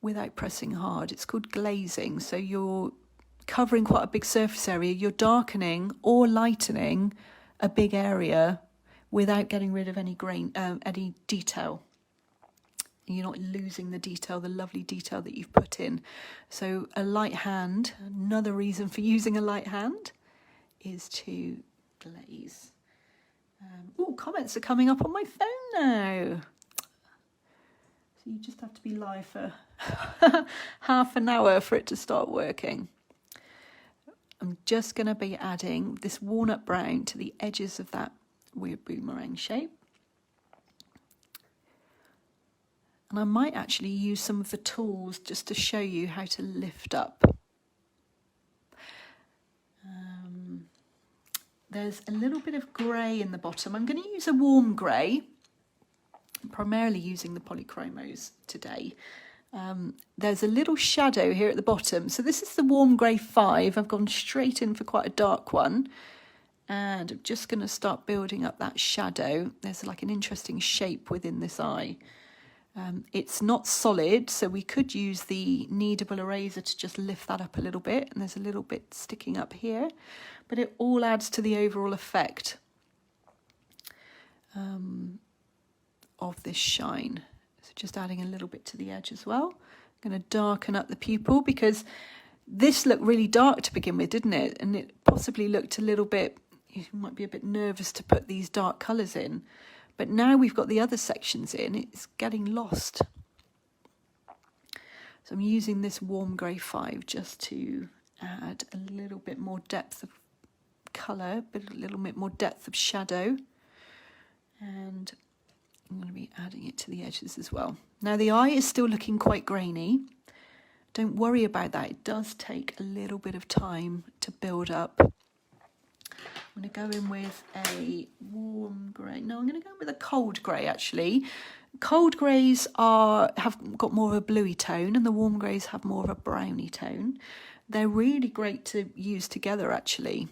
without pressing hard. It's called glazing. So you're covering quite a big surface area, you're darkening or lightening a big area without getting rid of any grain, any detail. You're not losing the detail, the lovely detail that you've put in. So a light hand, another reason for using a light hand is to glaze. Oh, comments are coming up on my phone now. So you just have to be live for half an hour for it to start working. I'm just going to be adding this walnut brown to the edges of that weird boomerang shape. And I might actually use some of the tools just to show you how to lift up. There's a little bit of grey in the bottom. I'm going to use a warm grey. I'm primarily using the polychromos today. There's a little shadow here at the bottom. So this is the warm grey 5. I've gone straight in for quite a dark one. And I'm just going to start building up that shadow. There's like an interesting shape within this eye. It's not solid, so we could use the Kneadable Eraser to just lift that up a little bit. And there's a little bit sticking up here. But it all adds to the overall effect of this shine. So just adding a little bit to the edge as well. I'm going to darken up the pupil because this looked really dark to begin with, didn't it? And it possibly looked a little bit, you might be a bit nervous to put these dark colours in. But now we've got the other sections in, it's getting lost. So I'm using this warm grey 5 just to add a little bit more depth of colour, but a little bit more depth of shadow. And I'm going to be adding it to the edges as well. Now the eye is still looking quite grainy. Don't worry about that. It does take a little bit of time to build up. I'm going to go in with a warm grey. No, I'm going to go in with a cold grey actually. Cold greys have got more of a bluey tone, and the warm greys have more of a browny tone. They're really great to use together actually.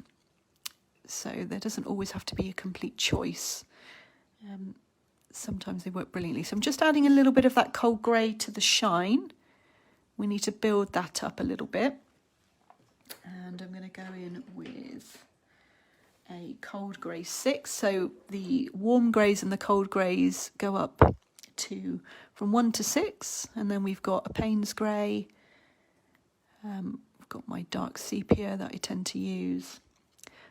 So there doesn't always have to be a complete choice. Sometimes they work brilliantly. So I'm just adding a little bit of that cold grey to the shine. We need to build that up a little bit. And I'm going to go in with a cold grey 6. So the warm greys and the cold greys go up to from 1 to 6. And then we've got a Payne's grey. We've I've got my dark sepia that I tend to use.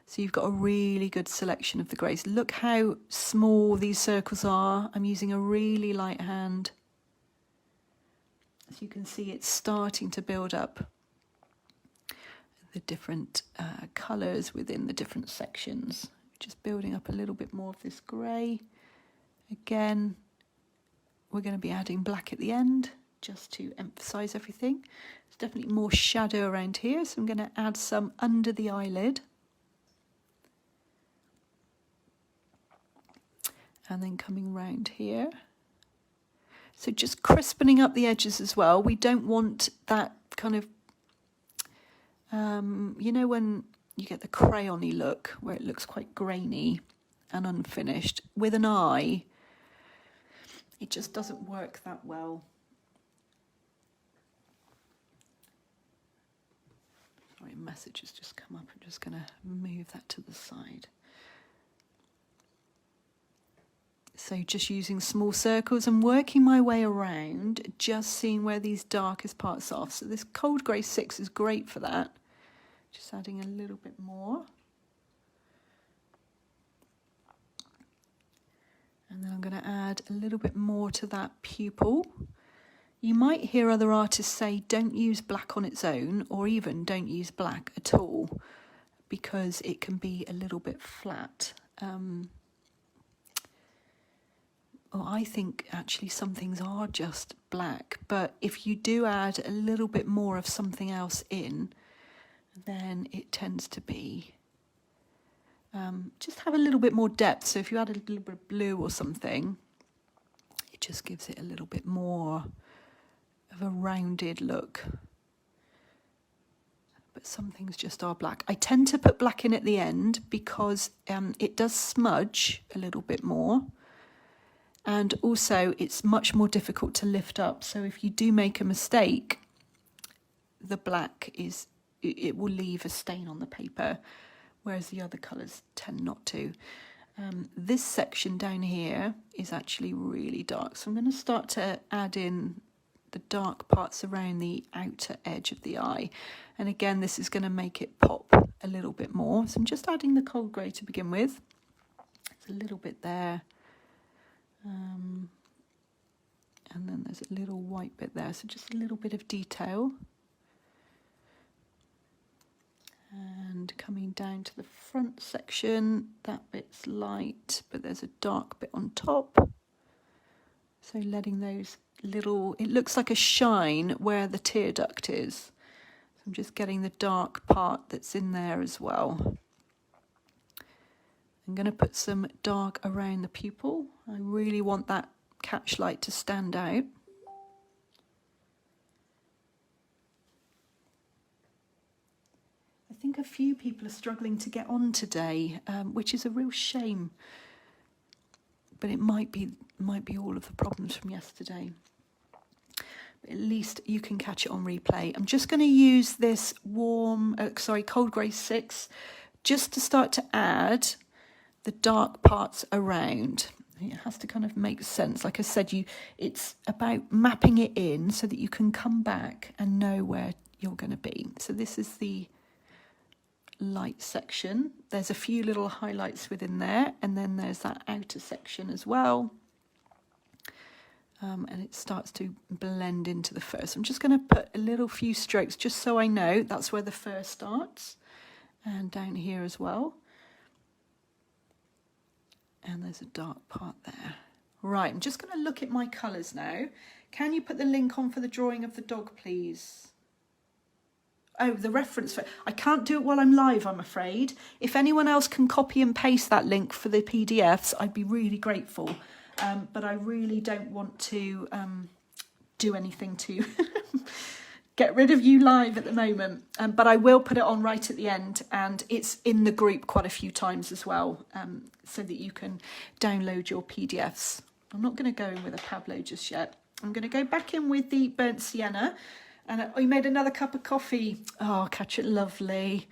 So you've got a really good selection of the greys. Look how small these circles are. I'm using a really light hand. As you can see, it's starting to build up the different colours within the different sections. Just building up a little bit more of this grey. Again, we're going to be adding black at the end just to emphasise everything. There's definitely more shadow around here, so I'm going to add some under the eyelid. And then coming round here. So just crispening up the edges as well. We don't want that kind of, you know, when you get the crayon-y look where it looks quite grainy and unfinished. With an eye, it just doesn't work that well. Sorry, a message has just come up. I'm just going to move that to the side. So just using small circles and working my way around, just seeing where these darkest parts are. So this cold grey 6 is great for that. Just adding a little bit more. And then I'm going to add a little bit more to that pupil. You might hear other artists say don't use black on its own, or even don't use black at all, because it can be a little bit flat. I think actually some things are just black, but if you do add a little bit more of something else in, then it tends to be just have a little bit more depth. So if you add a little bit of blue or something, it just gives it a little bit more of a rounded look. But some things just are black. I tend to put black in at the end because it does smudge a little bit more. And also it's much more difficult to lift up. So if you do make a mistake, the black it will leave a stain on the paper, whereas the other colours tend not to. This section down here is actually really dark. So I'm going to start to add in the dark parts around the outer edge of the eye. And again, this is going to make it pop a little bit more. So I'm just adding the cold grey to begin with. It's a little bit there. And then there's a little white bit there, so just a little bit of detail. And coming down to the front section, that bit's light, but there's a dark bit on top. So letting those little, it looks like a shine where the tear duct is. So I'm just getting the dark part that's in there as well. I'm going to put some dark around the pupil. I really want that catchlight to stand out. I think a few people are struggling to get on today, which is a real shame. But it might be all of the problems from yesterday. But at least you can catch it on replay. I'm just going to use this cold grey 6, just to start to add the dark parts around. It has to kind of make sense. Like I said, it's about mapping it in so that you can come back and know where you're going to be. So this is the light section. There's a few little highlights within there, and then there's that outer section as well. And it starts to blend into the fur. So I'm just going to put a few strokes just so I know that's where the fur starts, and down here as well. And there's a dark part there. Right, I'm just going to look at my colours now. Can you put the link on for the drawing of the dog, please? Oh, the reference for I can't do it while I'm live, I'm afraid. If anyone else can copy and paste that link for the PDFs, I'd be really grateful. But I really don't want to do anything to get rid of you live at the moment. But I will put it on right at the end, and it's in the group quite a few times as well, so that you can download your PDFs. I'm not going to go in with a Pablo just yet. I'm going to go back in with the burnt sienna. And I made another cup of coffee. Oh, catch it lovely.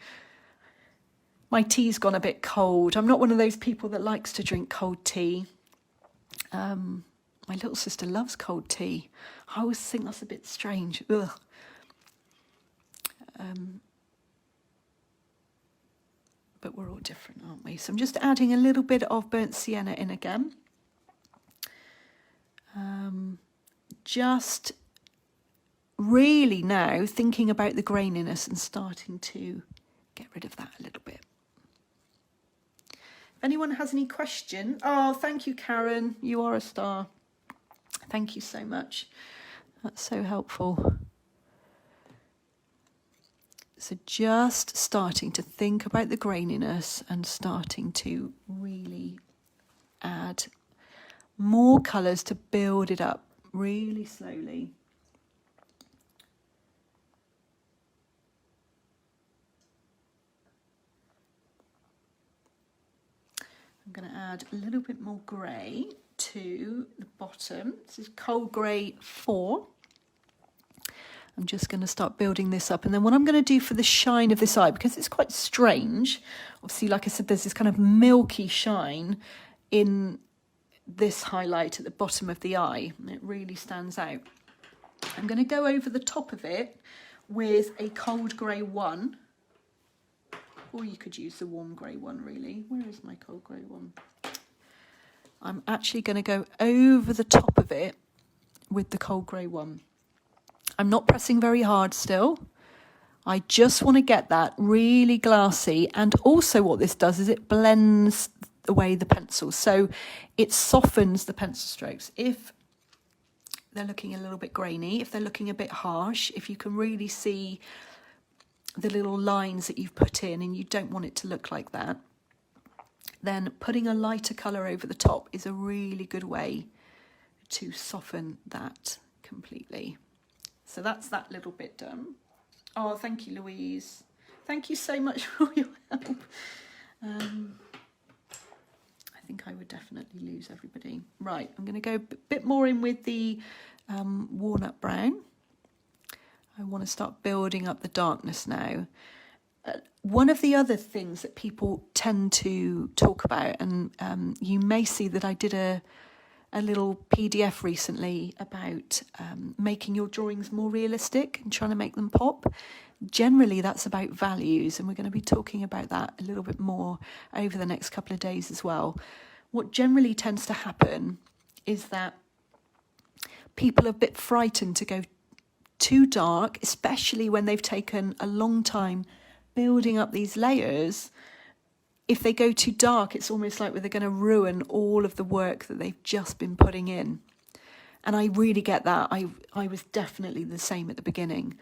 My tea's gone a bit cold. I'm not one of those people that likes to drink cold tea. My little sister loves cold tea. I always think that's a bit strange. Ugh. But we're all different, aren't we? So I'm just adding a little bit of burnt sienna in again. Just really now thinking about the graininess and starting to get rid of that a little bit. If anyone has any question, oh, thank you, Karen. You are a star. Thank you so much. That's so helpful. So just starting to think about the graininess and starting to really add more colours to build it up really slowly. I'm going to add a little bit more grey to the bottom. This is Cold Grey 4. I'm just going to start building this up. And then what I'm going to do for the shine of this eye, because it's quite strange, obviously, like I said, there's this kind of milky shine in this highlight at the bottom of the eye, and it really stands out. I'm going to go over the top of it with a Cold Grey 1, or you could use the Warm Grey 1, really. Where is my Cold Grey 1? I'm actually going to go over the top of it with the Cold Grey 1. I'm not pressing very hard still. I just want to get that really glassy. And also what this does is it blends away the pencils. So it softens the pencil strokes. If they're looking a little bit grainy, if they're looking a bit harsh, if you can really see the little lines that you've put in and you don't want it to look like that, then putting a lighter colour over the top is a really good way to soften that completely. So that's that little bit done. Oh, thank you, Louise. Thank you so much for your help. I think I would definitely lose everybody. Right, I'm going to go a bit more in with the walnut brown. I want to start building up the darkness now. One of the other things that people tend to talk about, and you may see that I did a little PDF recently about making your drawings more realistic and trying to make them pop. Generally, that's about values, and we're going to be talking about that a little bit more over the next couple of days as well. What generally tends to happen is that people are a bit frightened to go too dark, especially when they've taken a long time building up these layers. If they go too dark, it's almost like they're going to ruin all of the work that they've just been putting in. And I really get that. I was definitely the same at the beginning.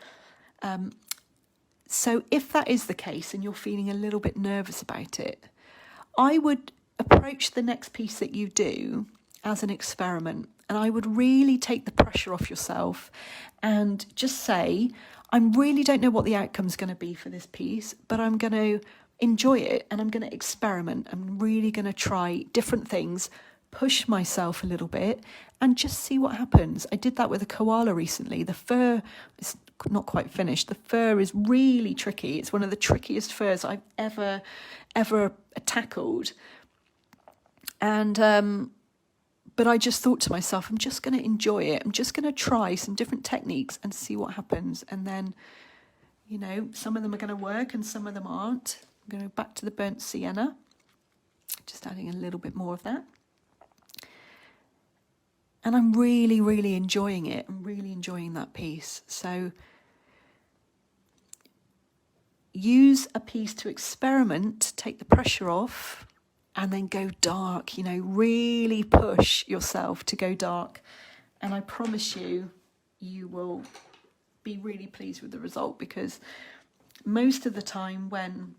So if that is the case and you're feeling a little bit nervous about it, I would approach the next piece that you do as an experiment. And I would really take the pressure off yourself and just say, I really don't know what the outcome's going to be for this piece, but I'm going to enjoy it and I'm going to experiment. I'm really going to try different things, push myself a little bit and just see what happens. I did that with a koala recently. The fur is not quite finished. The fur is really tricky. It's one of the trickiest furs I've ever tackled. And but I just thought to myself, I'm just going to enjoy it. I'm just going to try some different techniques and see what happens. And then, you know, some of them are going to work and some of them aren't. I'm going back to the burnt sienna, just adding a little bit more of that. And I'm really, really enjoying it. I'm really enjoying that piece. So use a piece to experiment, take the pressure off, and then go dark, you know, really push yourself to go dark. And I promise you, you will be really pleased with the result, because most of the time when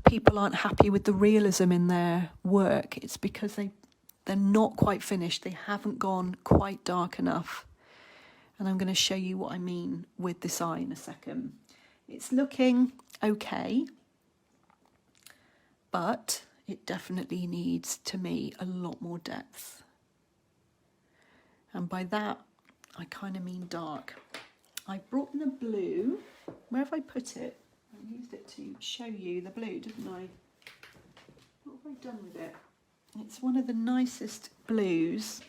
people aren't happy with the realism in their work, it's because they're not quite finished. They haven't gone quite dark enough. And I'm going to show you what I mean with this eye in a second. It's looking okay, but it definitely needs, to me, a lot more depth. And by that, I kind of mean dark. I brought in a blue. Where have I put it? I used it to show you the blue, didn't I? What have I done with it? It's one of the nicest blues.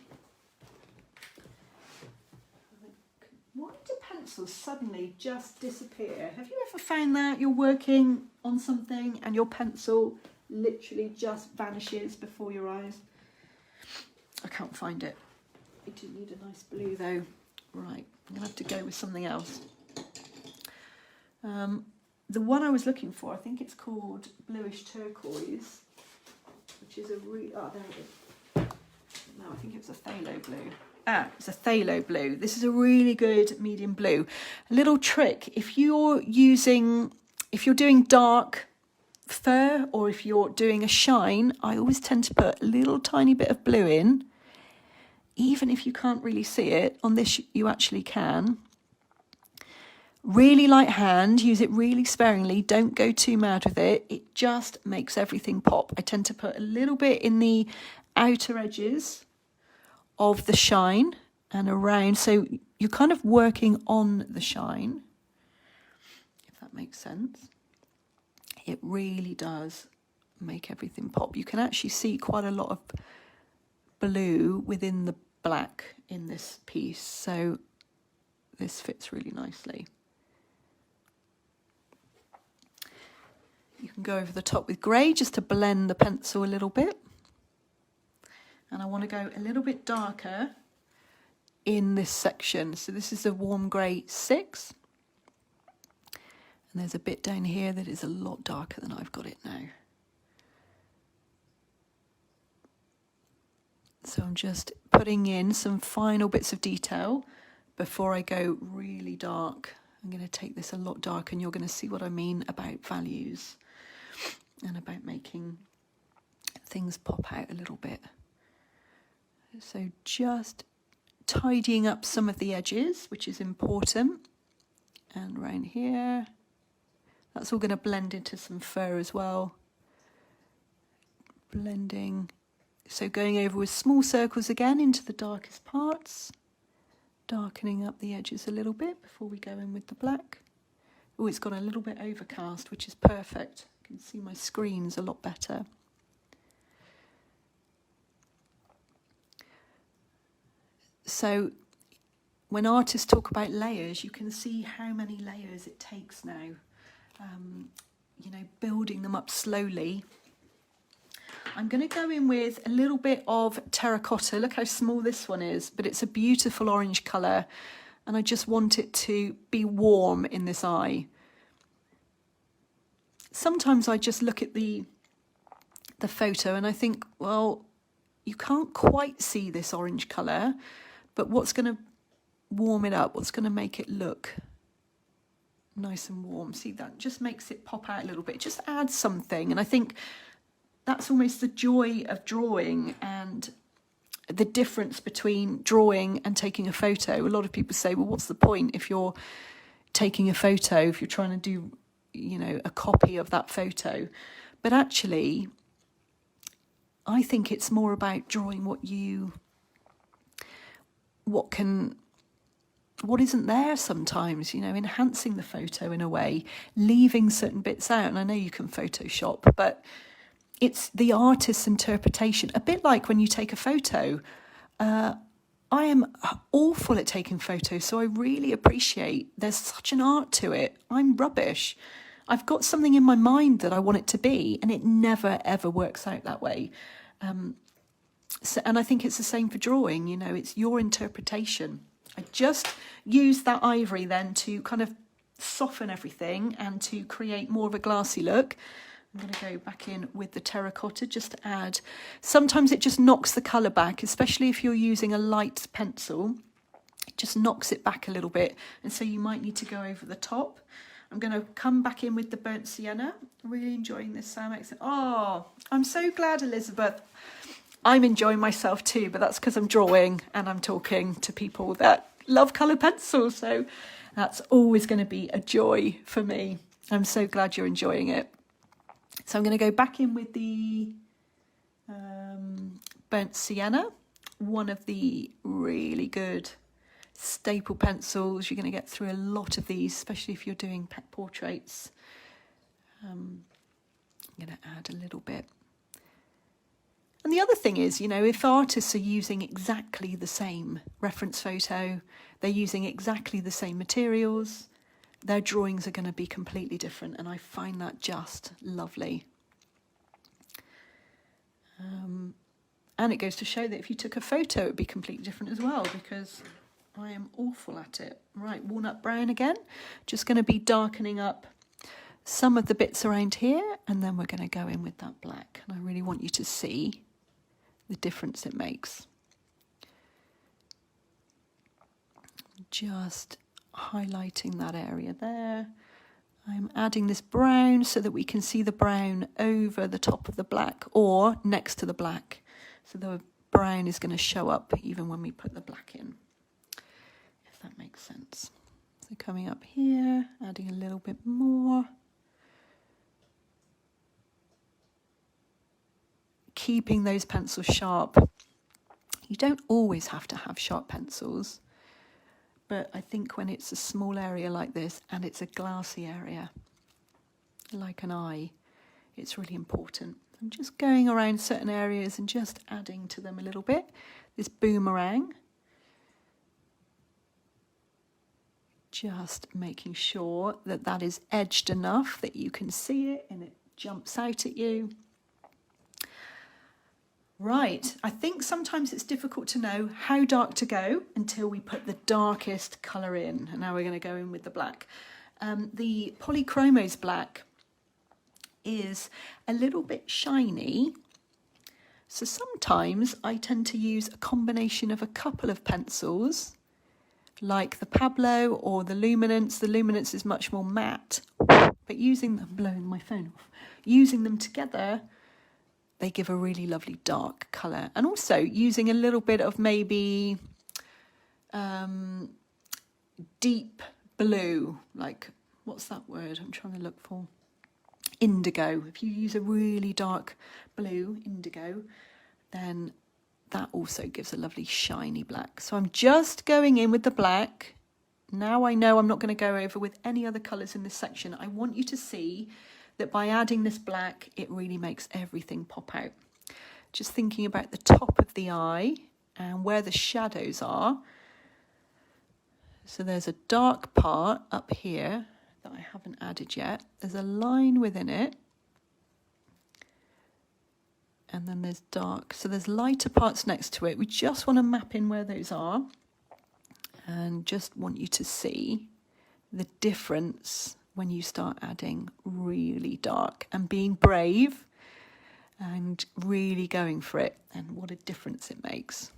Why do pencils suddenly just disappear. Have you ever found that? You're working on something and your pencil literally just vanishes before your eyes. I can't find it. I do need a nice blue though. Right, I'm gonna have to go with something else. The one I was looking for, I think it's called Bluish Turquoise, which is a oh, there it is. No, I think it was a phthalo blue. It's a phthalo blue. This is a really good medium blue. A little trick, if you're doing dark fur or if you're doing a shine, I always tend to put a little tiny bit of blue in. Even if you can't really see it, on this you actually can. Really light hand, use it really sparingly, don't go too mad with it. It just makes everything pop. I tend to put a little bit in the outer edges of the shine and around, so you're kind of working on the shine, if that makes sense. It really does make everything pop. You can actually see quite a lot of blue within the black in this piece, so this fits really nicely. You can go over the top with grey just to blend the pencil a little bit. And I want to go a little bit darker in this section. So this is a warm grey 6. And there's a bit down here that is a lot darker than I've got it now. So I'm just putting in some final bits of detail before I go really dark. I'm going to take this a lot darker and you're going to see what I mean about values and about making things pop out a little bit. So just tidying up some of the edges, which is important. And around here, that's all going to blend into some fur as well. Blending. So going over with small circles again into the darkest parts. Darkening up the edges a little bit before we go in with the black. Oh, it's got a little bit overcast, which is perfect. I can see my screens a lot better. So when artists talk about layers, you can see how many layers it takes now. You know, building them up slowly. I'm going to go in with a little bit of terracotta. Look how small this one is, but it's a beautiful orange colour. And I just want it to be warm in this eye. Sometimes I just look at the photo and I think, well, you can't quite see this orange colour, but what's going to warm it up? What's going to make it look nice and warm? See, that just makes it pop out a little bit. It just adds something. And I think that's almost the joy of drawing and the difference between drawing and taking a photo. A lot of people say, well, what's the point if you're taking a photo, if you're trying to do, you know, a copy of that photo? But actually, I think it's more about drawing what isn't there sometimes, you know, enhancing the photo in a way, leaving certain bits out. And I know you can Photoshop, but it's the artist's interpretation. A bit like when you take a photo. I am awful at taking photos, so I really appreciate there's such an art to it. I'm rubbish. I've got something in my mind that I want it to be, and it never, ever works out that way. And I think it's the same for drawing, you know, it's your interpretation. I just use that ivory then to kind of soften everything and to create more of a glassy look. I'm going to go back in with the terracotta just to add. Sometimes it just knocks the colour back, especially if you're using a light pencil. It just knocks it back a little bit, and so you might need to go over the top. I'm going to come back in with the burnt sienna. Really enjoying this, Sam. Oh, I'm so glad, Elizabeth. I'm enjoying myself too, but that's because I'm drawing and I'm talking to people that love coloured pencils. So that's always going to be a joy for me. I'm so glad you're enjoying it. So I'm going to go back in with the burnt sienna, one of the really good staple pencils. You're going to get through a lot of these, especially if you're doing pet portraits. I'm going to add a little bit. And the other thing is, you know, if artists are using exactly the same reference photo, They're using exactly the same materials. Their drawings are going to be completely different, and I find that just lovely. And it goes to show that if you took a photo, it would be completely different as well, because I am awful at it. Right, walnut brown again. Just going to be darkening up some of the bits around here, and then we're going to go in with that black. And I really want you to see the difference it makes. Just highlighting that area there. I'm adding this brown so that we can see the brown over the top of the black or next to the black. So the brown is going to show up even when we put the black in, if that makes sense. So coming up here, adding a little bit more. Keeping those pencils sharp. You don't always have to have sharp pencils, but I think when it's a small area like this and it's a glassy area, like an eye, it's really important. I'm just going around certain areas and just adding to them a little bit. This boomerang. Just making sure that that is edged enough that you can see it and it jumps out at you. Right, I think sometimes it's difficult to know how dark to go until we put the darkest colour in. And now we're going to go in with the black. The Polychromos black is a little bit shiny. So sometimes I tend to use a combination of a couple of pencils, like the Pablo or the Luminance. The Luminance is much more matte, but using them, blowing my phone off, using them together, they give a really lovely dark colour. And also using a little bit of maybe deep blue, like, what's that word I'm trying to look for? Indigo. If you use a really dark blue, indigo, then that also gives a lovely shiny black. So I'm just going in with the black. Now I know I'm not going to go over with any other colours in this section. I want you to see that by adding this black, it really makes everything pop out. Just thinking about the top of the eye and where the shadows are. So there's a dark part up here that I haven't added yet. There's a line within it. And then there's dark. So there's lighter parts next to it. We just want to map in where those are. And just want you to see the difference when you start adding really dark and being brave and really going for it, and what a difference it makes.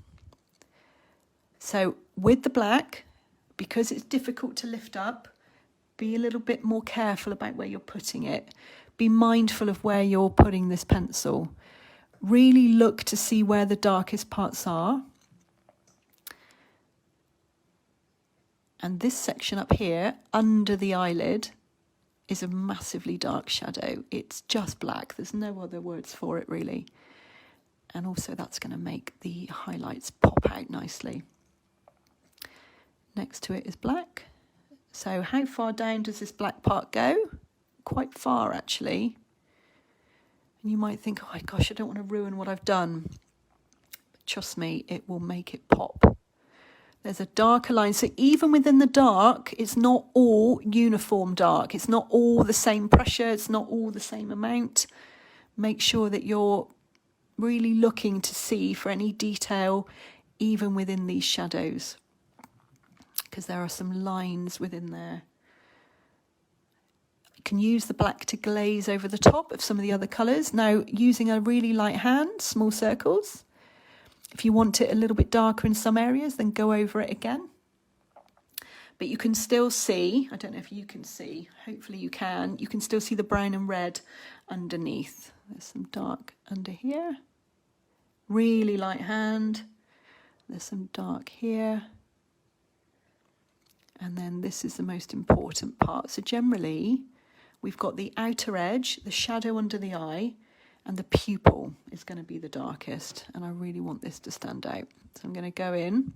So with the black, because it's difficult to lift up, be a little bit more careful about where you're putting it. Be mindful of where you're putting this pencil. Really look to see where the darkest parts are. And this section up here, under the eyelid, is a massively dark shadow. It's just black. There's no other words for it, really. And also that's going to make the highlights pop out nicely. Next to it is black. So how far down does this black part go? Quite far, actually. And you might think, oh my gosh, I don't want to ruin what I've done. But trust me, it will make it pop. There's a darker line. So even within the dark, it's not all uniform dark. It's not all the same pressure. It's not all the same amount. Make sure that you're really looking to see for any detail, even within these shadows, because there are some lines within there. You can use the black to glaze over the top of some of the other colours. Now, using a really light hand, small circles. If you want it a little bit darker in some areas, then go over it again. But you can still see, I don't know if you can see, hopefully you can still see the brown and red underneath. There's some dark under here. Really light hand. There's some dark here. And then this is the most important part. So generally, we've got the outer edge, the shadow under the eye, and the pupil is going to be the darkest. And I really want this to stand out. So I'm going to go in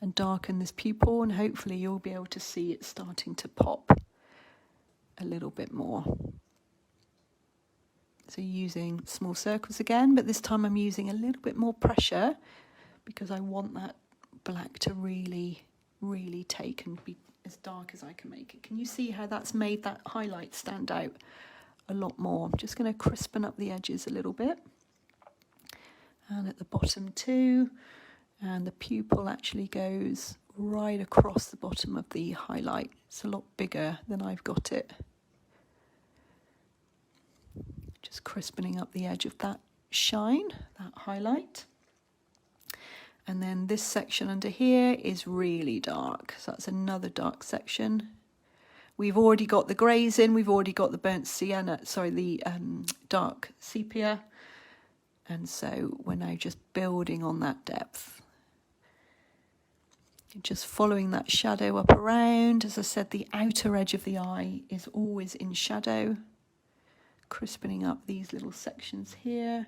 and darken this pupil, and hopefully you'll be able to see it starting to pop a little bit more. So using small circles again, but this time I'm using a little bit more pressure because I want that black to really really take and be as dark as I can make it. Can you see how that's made that highlight stand out a lot more? I'm just going to crispen up the edges a little bit. And at the bottom too. And the pupil actually goes right across the bottom of the highlight. It's a lot bigger than I've got it. Just crispening up the edge of that shine, that highlight. And then this section under here is really dark. So that's another dark section. We've already got the greys in, we've already got the burnt sienna, sorry, the dark sepia. And so we're now just building on that depth. Just following that shadow up around. As I said, the outer edge of the eye is always in shadow. Crispening up these little sections here.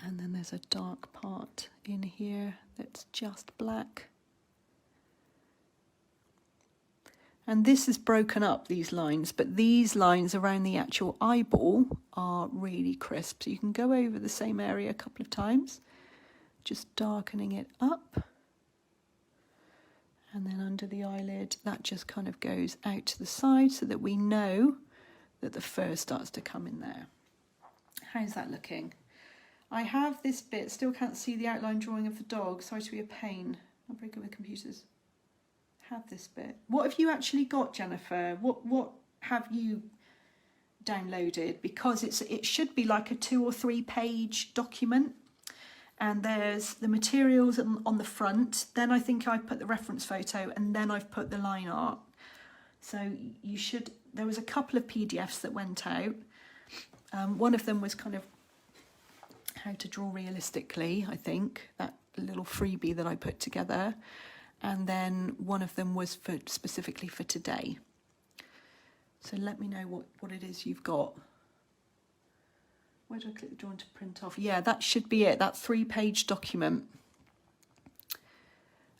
And then there's a dark part in here that's just black. And this is broken up, these lines, but these lines around the actual eyeball are really crisp. So you can go over the same area a couple of times, just darkening it up. And then under the eyelid, that just kind of goes out to the side so that we know that the fur starts to come in there. How's that looking? I have this bit, still can't see the outline drawing of the dog. Sorry to be a pain. I'm very good with computers. Have this bit. What have you actually got, Jennifer? What have you downloaded? Because it should be like a 2 or 3 page document. And there's the materials on the front. Then I think I put the reference photo and then I've put the line art. So you should, there was a couple of PDFs that went out. One of them was kind of how to draw realistically, I think, that little freebie that I put together. And then one of them was for specifically for today. So let me know what it is you've got. Where do I click the draw to print off? Yeah, that should be it, that 3-page document.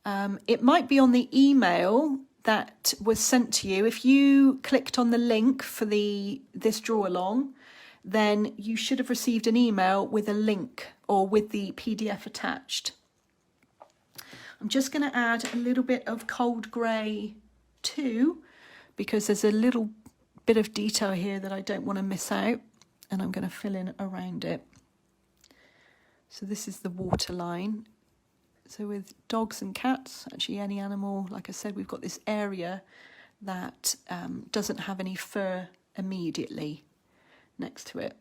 It might be on the email that was sent to you. If you clicked on the link for this draw along, then you should have received an email with a link or with the PDF attached. I'm just going to add a little bit of cold grey too, because there's a little bit of detail here that I don't want to miss out, and I'm going to fill in around it. So this is the waterline. So with dogs and cats, actually any animal, like I said, we've got this area that doesn't have any fur immediately next to it.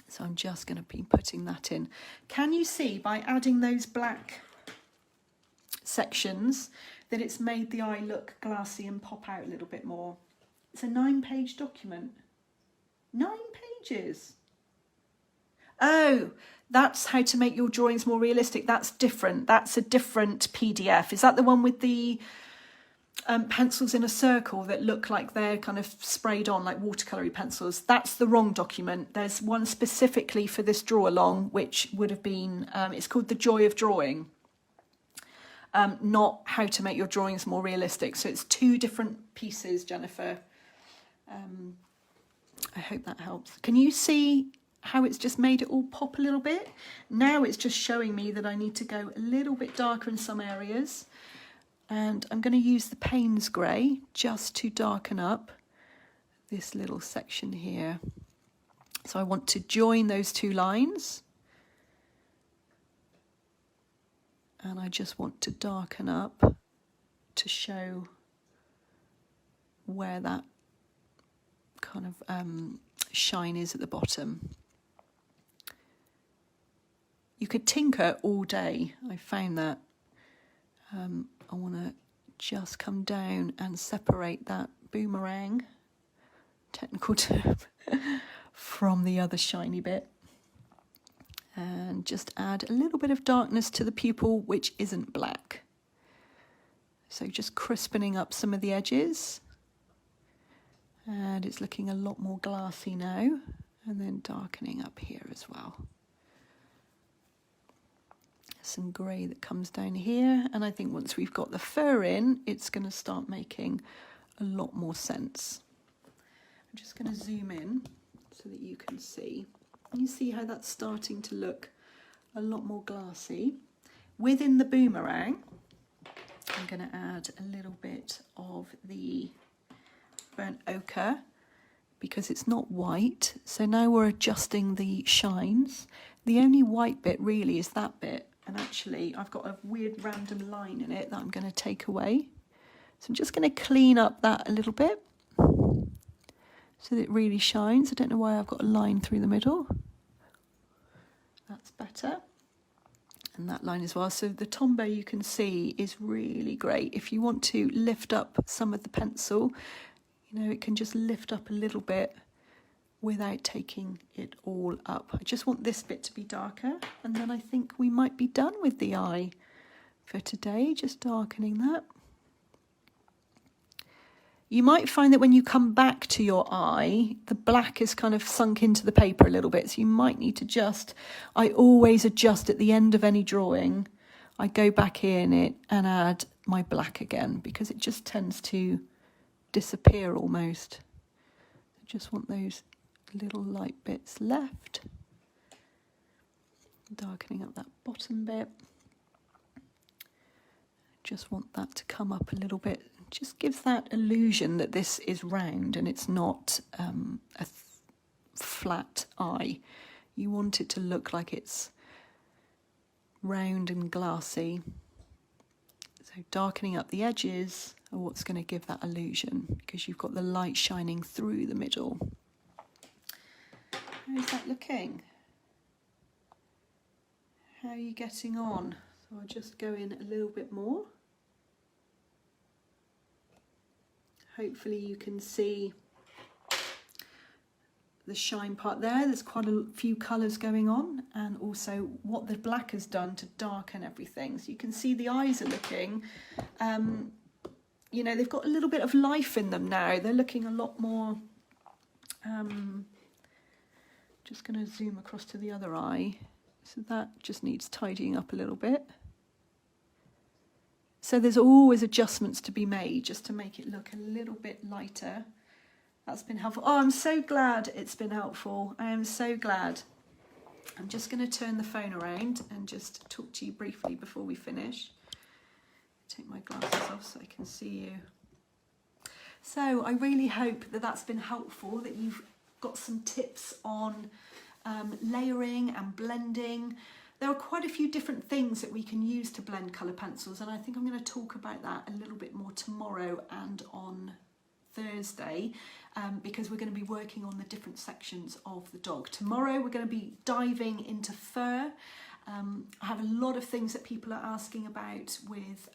So I'm just going to be putting that in. Can you see by adding those black sections that it's made the eye look glassy and pop out a little bit more? It's a 9-page document. 9 pages. Oh, that's how to make your drawings more realistic. That's different. That's a different PDF. Is that the one with the pencils in a circle that look like they're kind of sprayed on like watercolour pencils? That's the wrong document. There's one specifically for this draw along, which would have been, it's called The Joy of Drawing, not how to make your drawings more realistic. So it's 2 different pieces, Jennifer. I hope that helps. Can you see how it's just made it all pop a little bit? Now it's just showing me that I need to go a little bit darker in some areas. And I'm going to use the Payne's grey just to darken up this little section here. So I want to join those 2 lines. And I just want to darken up to show where that kind of shine is at the bottom. You could tinker all day. I found that. I want to just come down and separate that boomerang, technical term, from the other shiny bit. And just add a little bit of darkness to the pupil, which isn't black. So just crispening up some of the edges. And it's looking a lot more glassy now. And then darkening up here as well. Some grey that comes down here, and I think once we've got the fur in, it's going to start making a lot more sense. I'm just going to zoom in so that you can see. You see how that's starting to look a lot more glassy. Within the boomerang, I'm going to add a little bit of the burnt ochre because it's not white. So now we're adjusting the shines. The only white bit really is that bit. And actually I've got a weird random line in it that I'm going to take away. So I'm just going to clean up that a little bit so that it really shines. I don't know why I've got a line through the middle. That's better. And that line as well. So the Tombow, you can see, is really great. If you want to lift up some of the pencil, you know, it can just lift up a little bit without taking it all up. I just want this bit to be darker, and then I think we might be done with the eye for today, just darkening that. You might find that when you come back to your eye, the black is kind of sunk into the paper a little bit, so you might need to just, I always adjust at the end of any drawing. I go back in it and add my black again because it just tends to disappear almost. I just want those little light bits left. Darkening up that bottom bit. Just want that to come up a little bit. Just gives that illusion that this is round and it's not a flat eye. You want it to look like it's round and glassy. So darkening up the edges are what's going to give that illusion because you've got the light shining through the middle. How is that looking? How are you getting on? So I'll just go in a little bit more. Hopefully you can see the shine part there. There's quite a few colours going on, and also what the black has done to darken everything. So you can see the eyes are looking, you know, they've got a little bit of life in them now. They're looking a lot more, just going to zoom across to the other eye. So that just needs tidying up a little bit. So there's always adjustments to be made just to make it look a little bit lighter. That's been helpful. Oh, I'm so glad it's been helpful. I am so glad. I'm just going to turn the phone around and just talk to you briefly before we finish. Take my glasses off so I can see you. So I really hope that that's been helpful, that you've got some tips on layering and blending. There are quite a few different things that we can use to blend colour pencils, and I think I'm going to talk about that a little bit more tomorrow and on Thursday, because we're going to be working on the different sections of the dog. Tomorrow we're going to be diving into fur. I have a lot of things that people are asking about with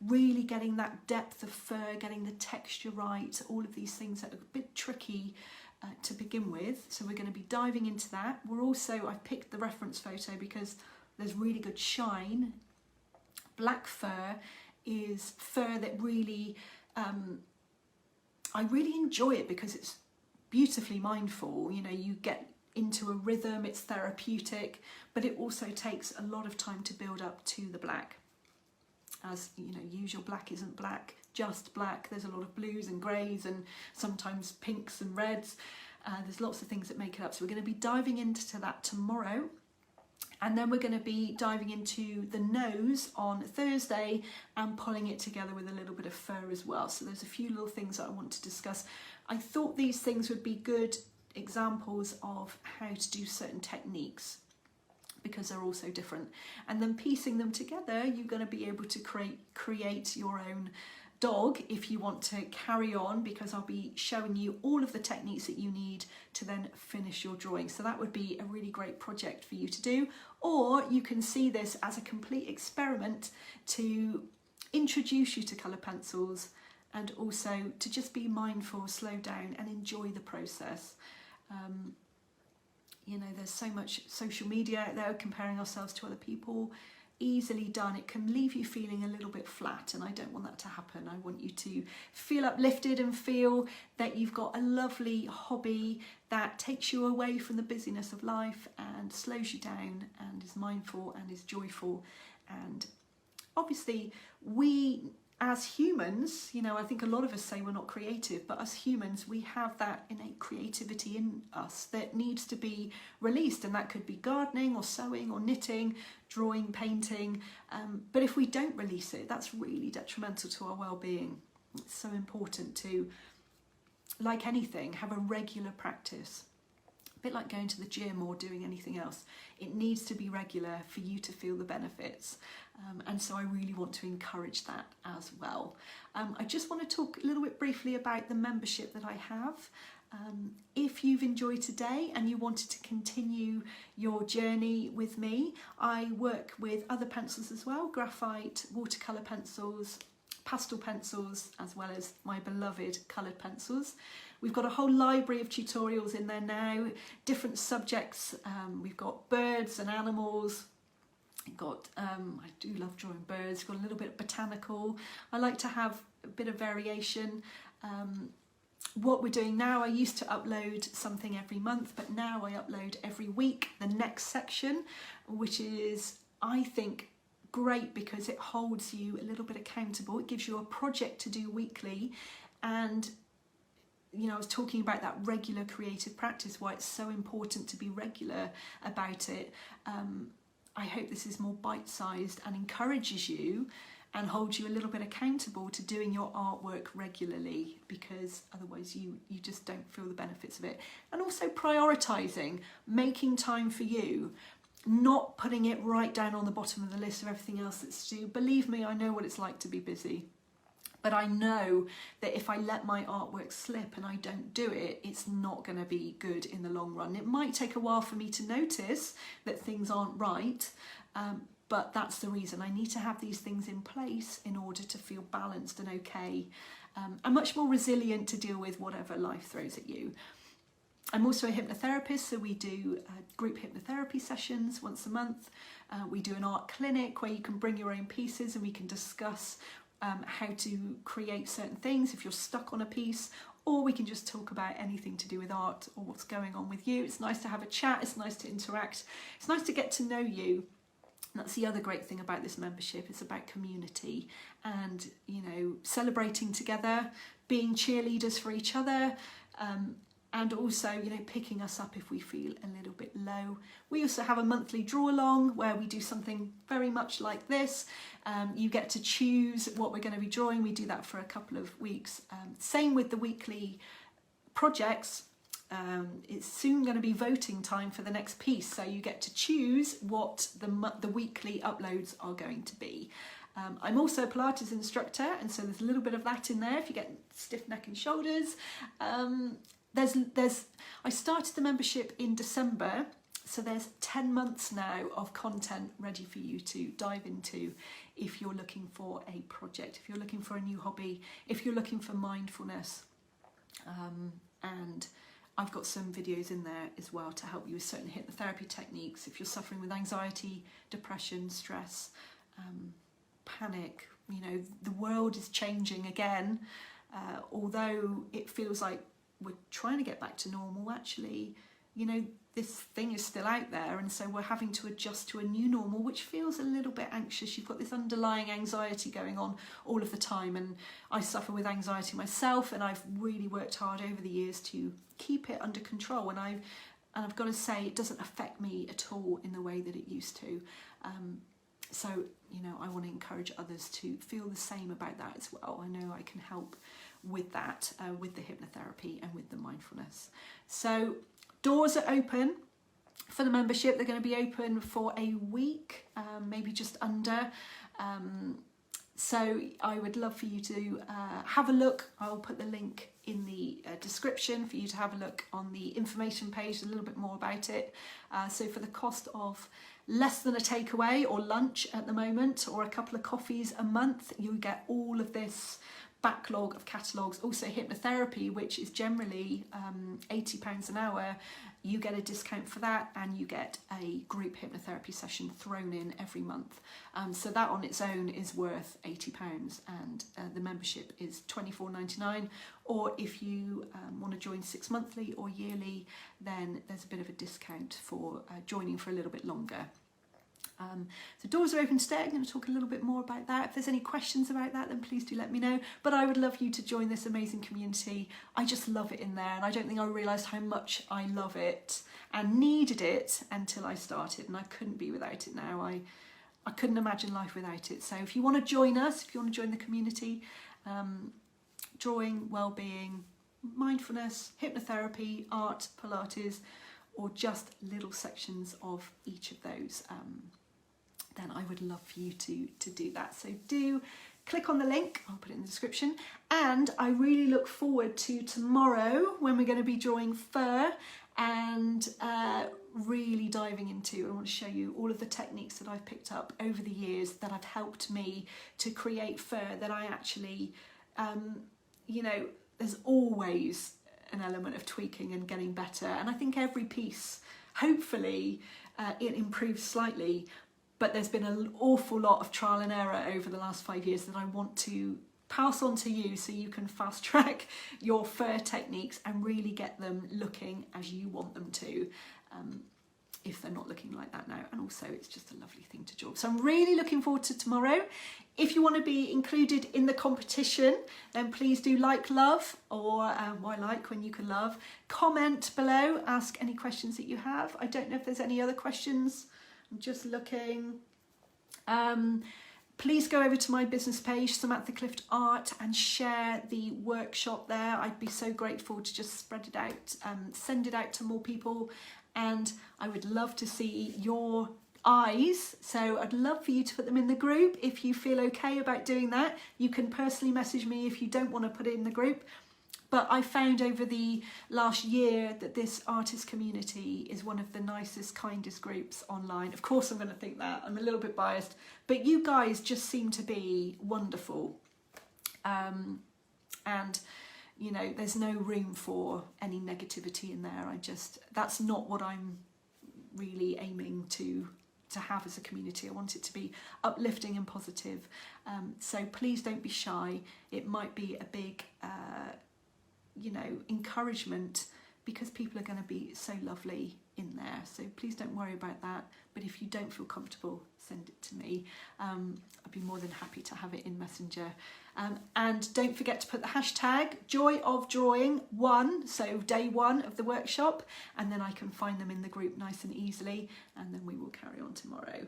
really getting that depth of fur, getting the texture right, all of these things that are a bit tricky to begin with. So we're going to be diving into that. We're also, I picked the reference photo because there's really good shine. Black fur is fur that really, I really enjoy it because it's beautifully mindful. You know, you get into a rhythm, it's therapeutic, but it also takes a lot of time to build up to the black. As you know, usual black isn't black, just black. There's a lot of blues and greys and sometimes pinks and reds. There's lots of things that make it up. So we're going to be diving into that tomorrow. And then we're going to be diving into the nose on Thursday and pulling it together with a little bit of fur as well. So there's a few little things that I want to discuss. I thought these things would be good examples of how to do certain techniques because they're all so different. And then piecing them together, you're going to be able to create your own dog if you want to carry on, because I'll be showing you all of the techniques that you need to then finish your drawing. So that would be a really great project for you to do, or you can see this as a complete experiment to introduce you to colour pencils and also to just be mindful, slow down and enjoy the process. You know, there's so much social media out there comparing ourselves to other people. Easily done. It can leave you feeling a little bit flat, and I don't want that to happen. I want you to feel uplifted and feel that you've got a lovely hobby that takes you away from the busyness of life and slows you down and is mindful and is joyful. And obviously we as humans, you know, I think a lot of us say we're not creative, but as humans, we have that innate creativity in us that needs to be released. And that could be gardening or sewing or knitting, drawing, painting. But if we don't release it, that's really detrimental to our well-being. It's so important to, like anything, have a regular practice. A bit like going to the gym or doing anything else. It needs to be regular for you to feel the benefits. And so I really want to encourage that as well. I just want to talk a little bit briefly about the membership that I have. If you've enjoyed today and you wanted to continue your journey with me, I work with other pencils as well, graphite, watercolour pencils, pastel pencils, as well as my beloved coloured pencils. We've got a whole library of tutorials in there now, different subjects. We've got birds and animals. We've got, I do love drawing birds. We've got a little bit of botanical. I like to have a bit of variation. What we're doing now, I used to upload something every month, but now I upload every week the next section, which is, I think, great because it holds you a little bit accountable. It gives you a project to do weekly. And you know, I was talking about that regular creative practice, why it's so important to be regular about it. I hope this is more bite-sized and encourages you and holds you a little bit accountable to doing your artwork regularly, because otherwise you just don't feel the benefits of it. And also prioritising, making time for you, not putting it right down on the bottom of the list of everything else that's due. Believe me, I know what it's like to be busy. But I know that if I let my artwork slip and I don't do it, it's not going to be good in the long run. It might take a while for me to notice that things aren't right, but that's the reason. I need to have these things in place in order to feel balanced and okay. I'm much more resilient to deal with whatever life throws at you. I'm also a hypnotherapist, so we do group hypnotherapy sessions once a month. We do an art clinic where you can bring your own pieces and we can discuss how to create certain things if you're stuck on a piece, or we can just talk about anything to do with art or what's going on with you. It's nice to have a chat, it's nice to interact, it's nice to get to know you. And that's the other great thing about this membership. It's about community and, you know, celebrating together, being cheerleaders for each other, and also, you know, picking us up if we feel a little bit low. We also have a monthly draw along where we do something very much like this. You get to choose what we're going to be drawing. We do that for a couple of weeks. Same with the weekly projects. It's soon going to be voting time for the next piece, so you get to choose what the weekly uploads are going to be. I'm also a Pilates instructor, and so there's a little bit of that in there if you get stiff neck and shoulders. I started the membership in December, so there's 10 months now of content ready for you to dive into if you're looking for a project, if you're looking for a new hobby, if you're looking for mindfulness. And I've got some videos in there as well to help you with certain hypnotherapy techniques if you're suffering with anxiety, depression, stress, panic. You know, the world is changing again. Although it feels like we're trying to get back to normal, actually, you know, this thing is still out there, and so we're having to adjust to a new normal, which feels a little bit anxious. You've got this underlying anxiety going on all of the time, and I suffer with anxiety myself, and I've really worked hard over the years to keep it under control, and I've got to say it doesn't affect me at all in the way that it used to. So, you know, I want to encourage others to feel the same about that as well. I know I can help with that, with the hypnotherapy and with the mindfulness. So doors are open for the membership. They're going to be open for a week, maybe just under. So I would love for you to have a look. I'll put the link in the description for you to have a look on the information page, a little bit more about it. So for the cost of less than a takeaway or lunch at the moment, or a couple of coffees a month, you get all of this backlog of catalogues. Also hypnotherapy, which is generally £80 an hour, you get a discount for that, and you get a group hypnotherapy session thrown in every month. So that on its own is worth £80, and the membership is £24.99. Or if you want to join 6 monthly or yearly, then there's a bit of a discount for joining for a little bit longer. So doors are open today. I'm going to talk a little bit more about that. If there's any questions about that, then please do let me know. But I would love you to join this amazing community. I just love it in there, and I don't think I realised how much I love it and needed it until I started, and I couldn't be without it now. I couldn't imagine life without it. So if you want to join us, if you want to join the community, drawing, well-being, mindfulness, hypnotherapy, art, Pilates, or just little sections of each of those, then I would love for you to do that. So do click on the link, I'll put it in the description. And I really look forward to tomorrow when we're going to be drawing fur and really diving into, I want to show you all of the techniques that I've picked up over the years that have helped me to create fur that I actually, you know, there's always an element of tweaking and getting better. And I think every piece, hopefully, it improves slightly. But there's been an awful lot of trial and error over the last 5 years that I want to pass on to you so you can fast track your fur techniques and really get them looking as you want them to, if they're not looking like that now. And also it's just a lovely thing to draw. So I'm really looking forward to tomorrow. If you want to be included in the competition, then please do like love, or why like when you can love. Comment below, ask any questions that you have. I don't know if there's any other questions. I'm just looking. Please go over to my business page, Samantha Clift Art, and share the workshop there. I'd be so grateful to just spread it out, send it out to more people, and I would love to see your eyes. So I'd love for you to put them in the group if you feel okay about doing that. You can personally message me if you don't want to put it in the group. But I found over the last year that this artist community is one of the nicest, kindest groups online. Of course, I'm going to think that. I'm a little bit biased. But you guys just seem to be wonderful. And, you know, there's no room for any negativity in there. That's not what I'm really aiming to have as a community. I want it to be uplifting and positive. So please don't be shy. It might be a big... you know, encouragement, because people are going to be so lovely in there. So please don't worry about that. But if you don't feel comfortable, send it to me. I'd be more than happy to have it in Messenger. And don't forget to put the hashtag JoyOfDrawing1, so day 1 of the workshop, and then I can find them in the group nice and easily, and then we will carry on tomorrow.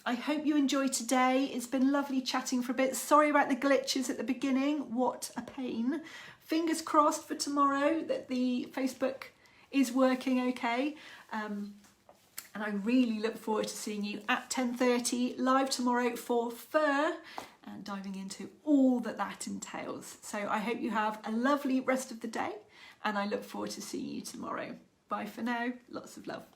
I hope you enjoyed today. It's been lovely chatting for a bit. Sorry about the glitches at the beginning. What a pain. Fingers crossed for tomorrow that the Facebook is working okay. And I really look forward to seeing you at 10:30 live tomorrow for fur and diving into all that entails. So I hope you have a lovely rest of the day, and I look forward to seeing you tomorrow. Bye for now. Lots of love.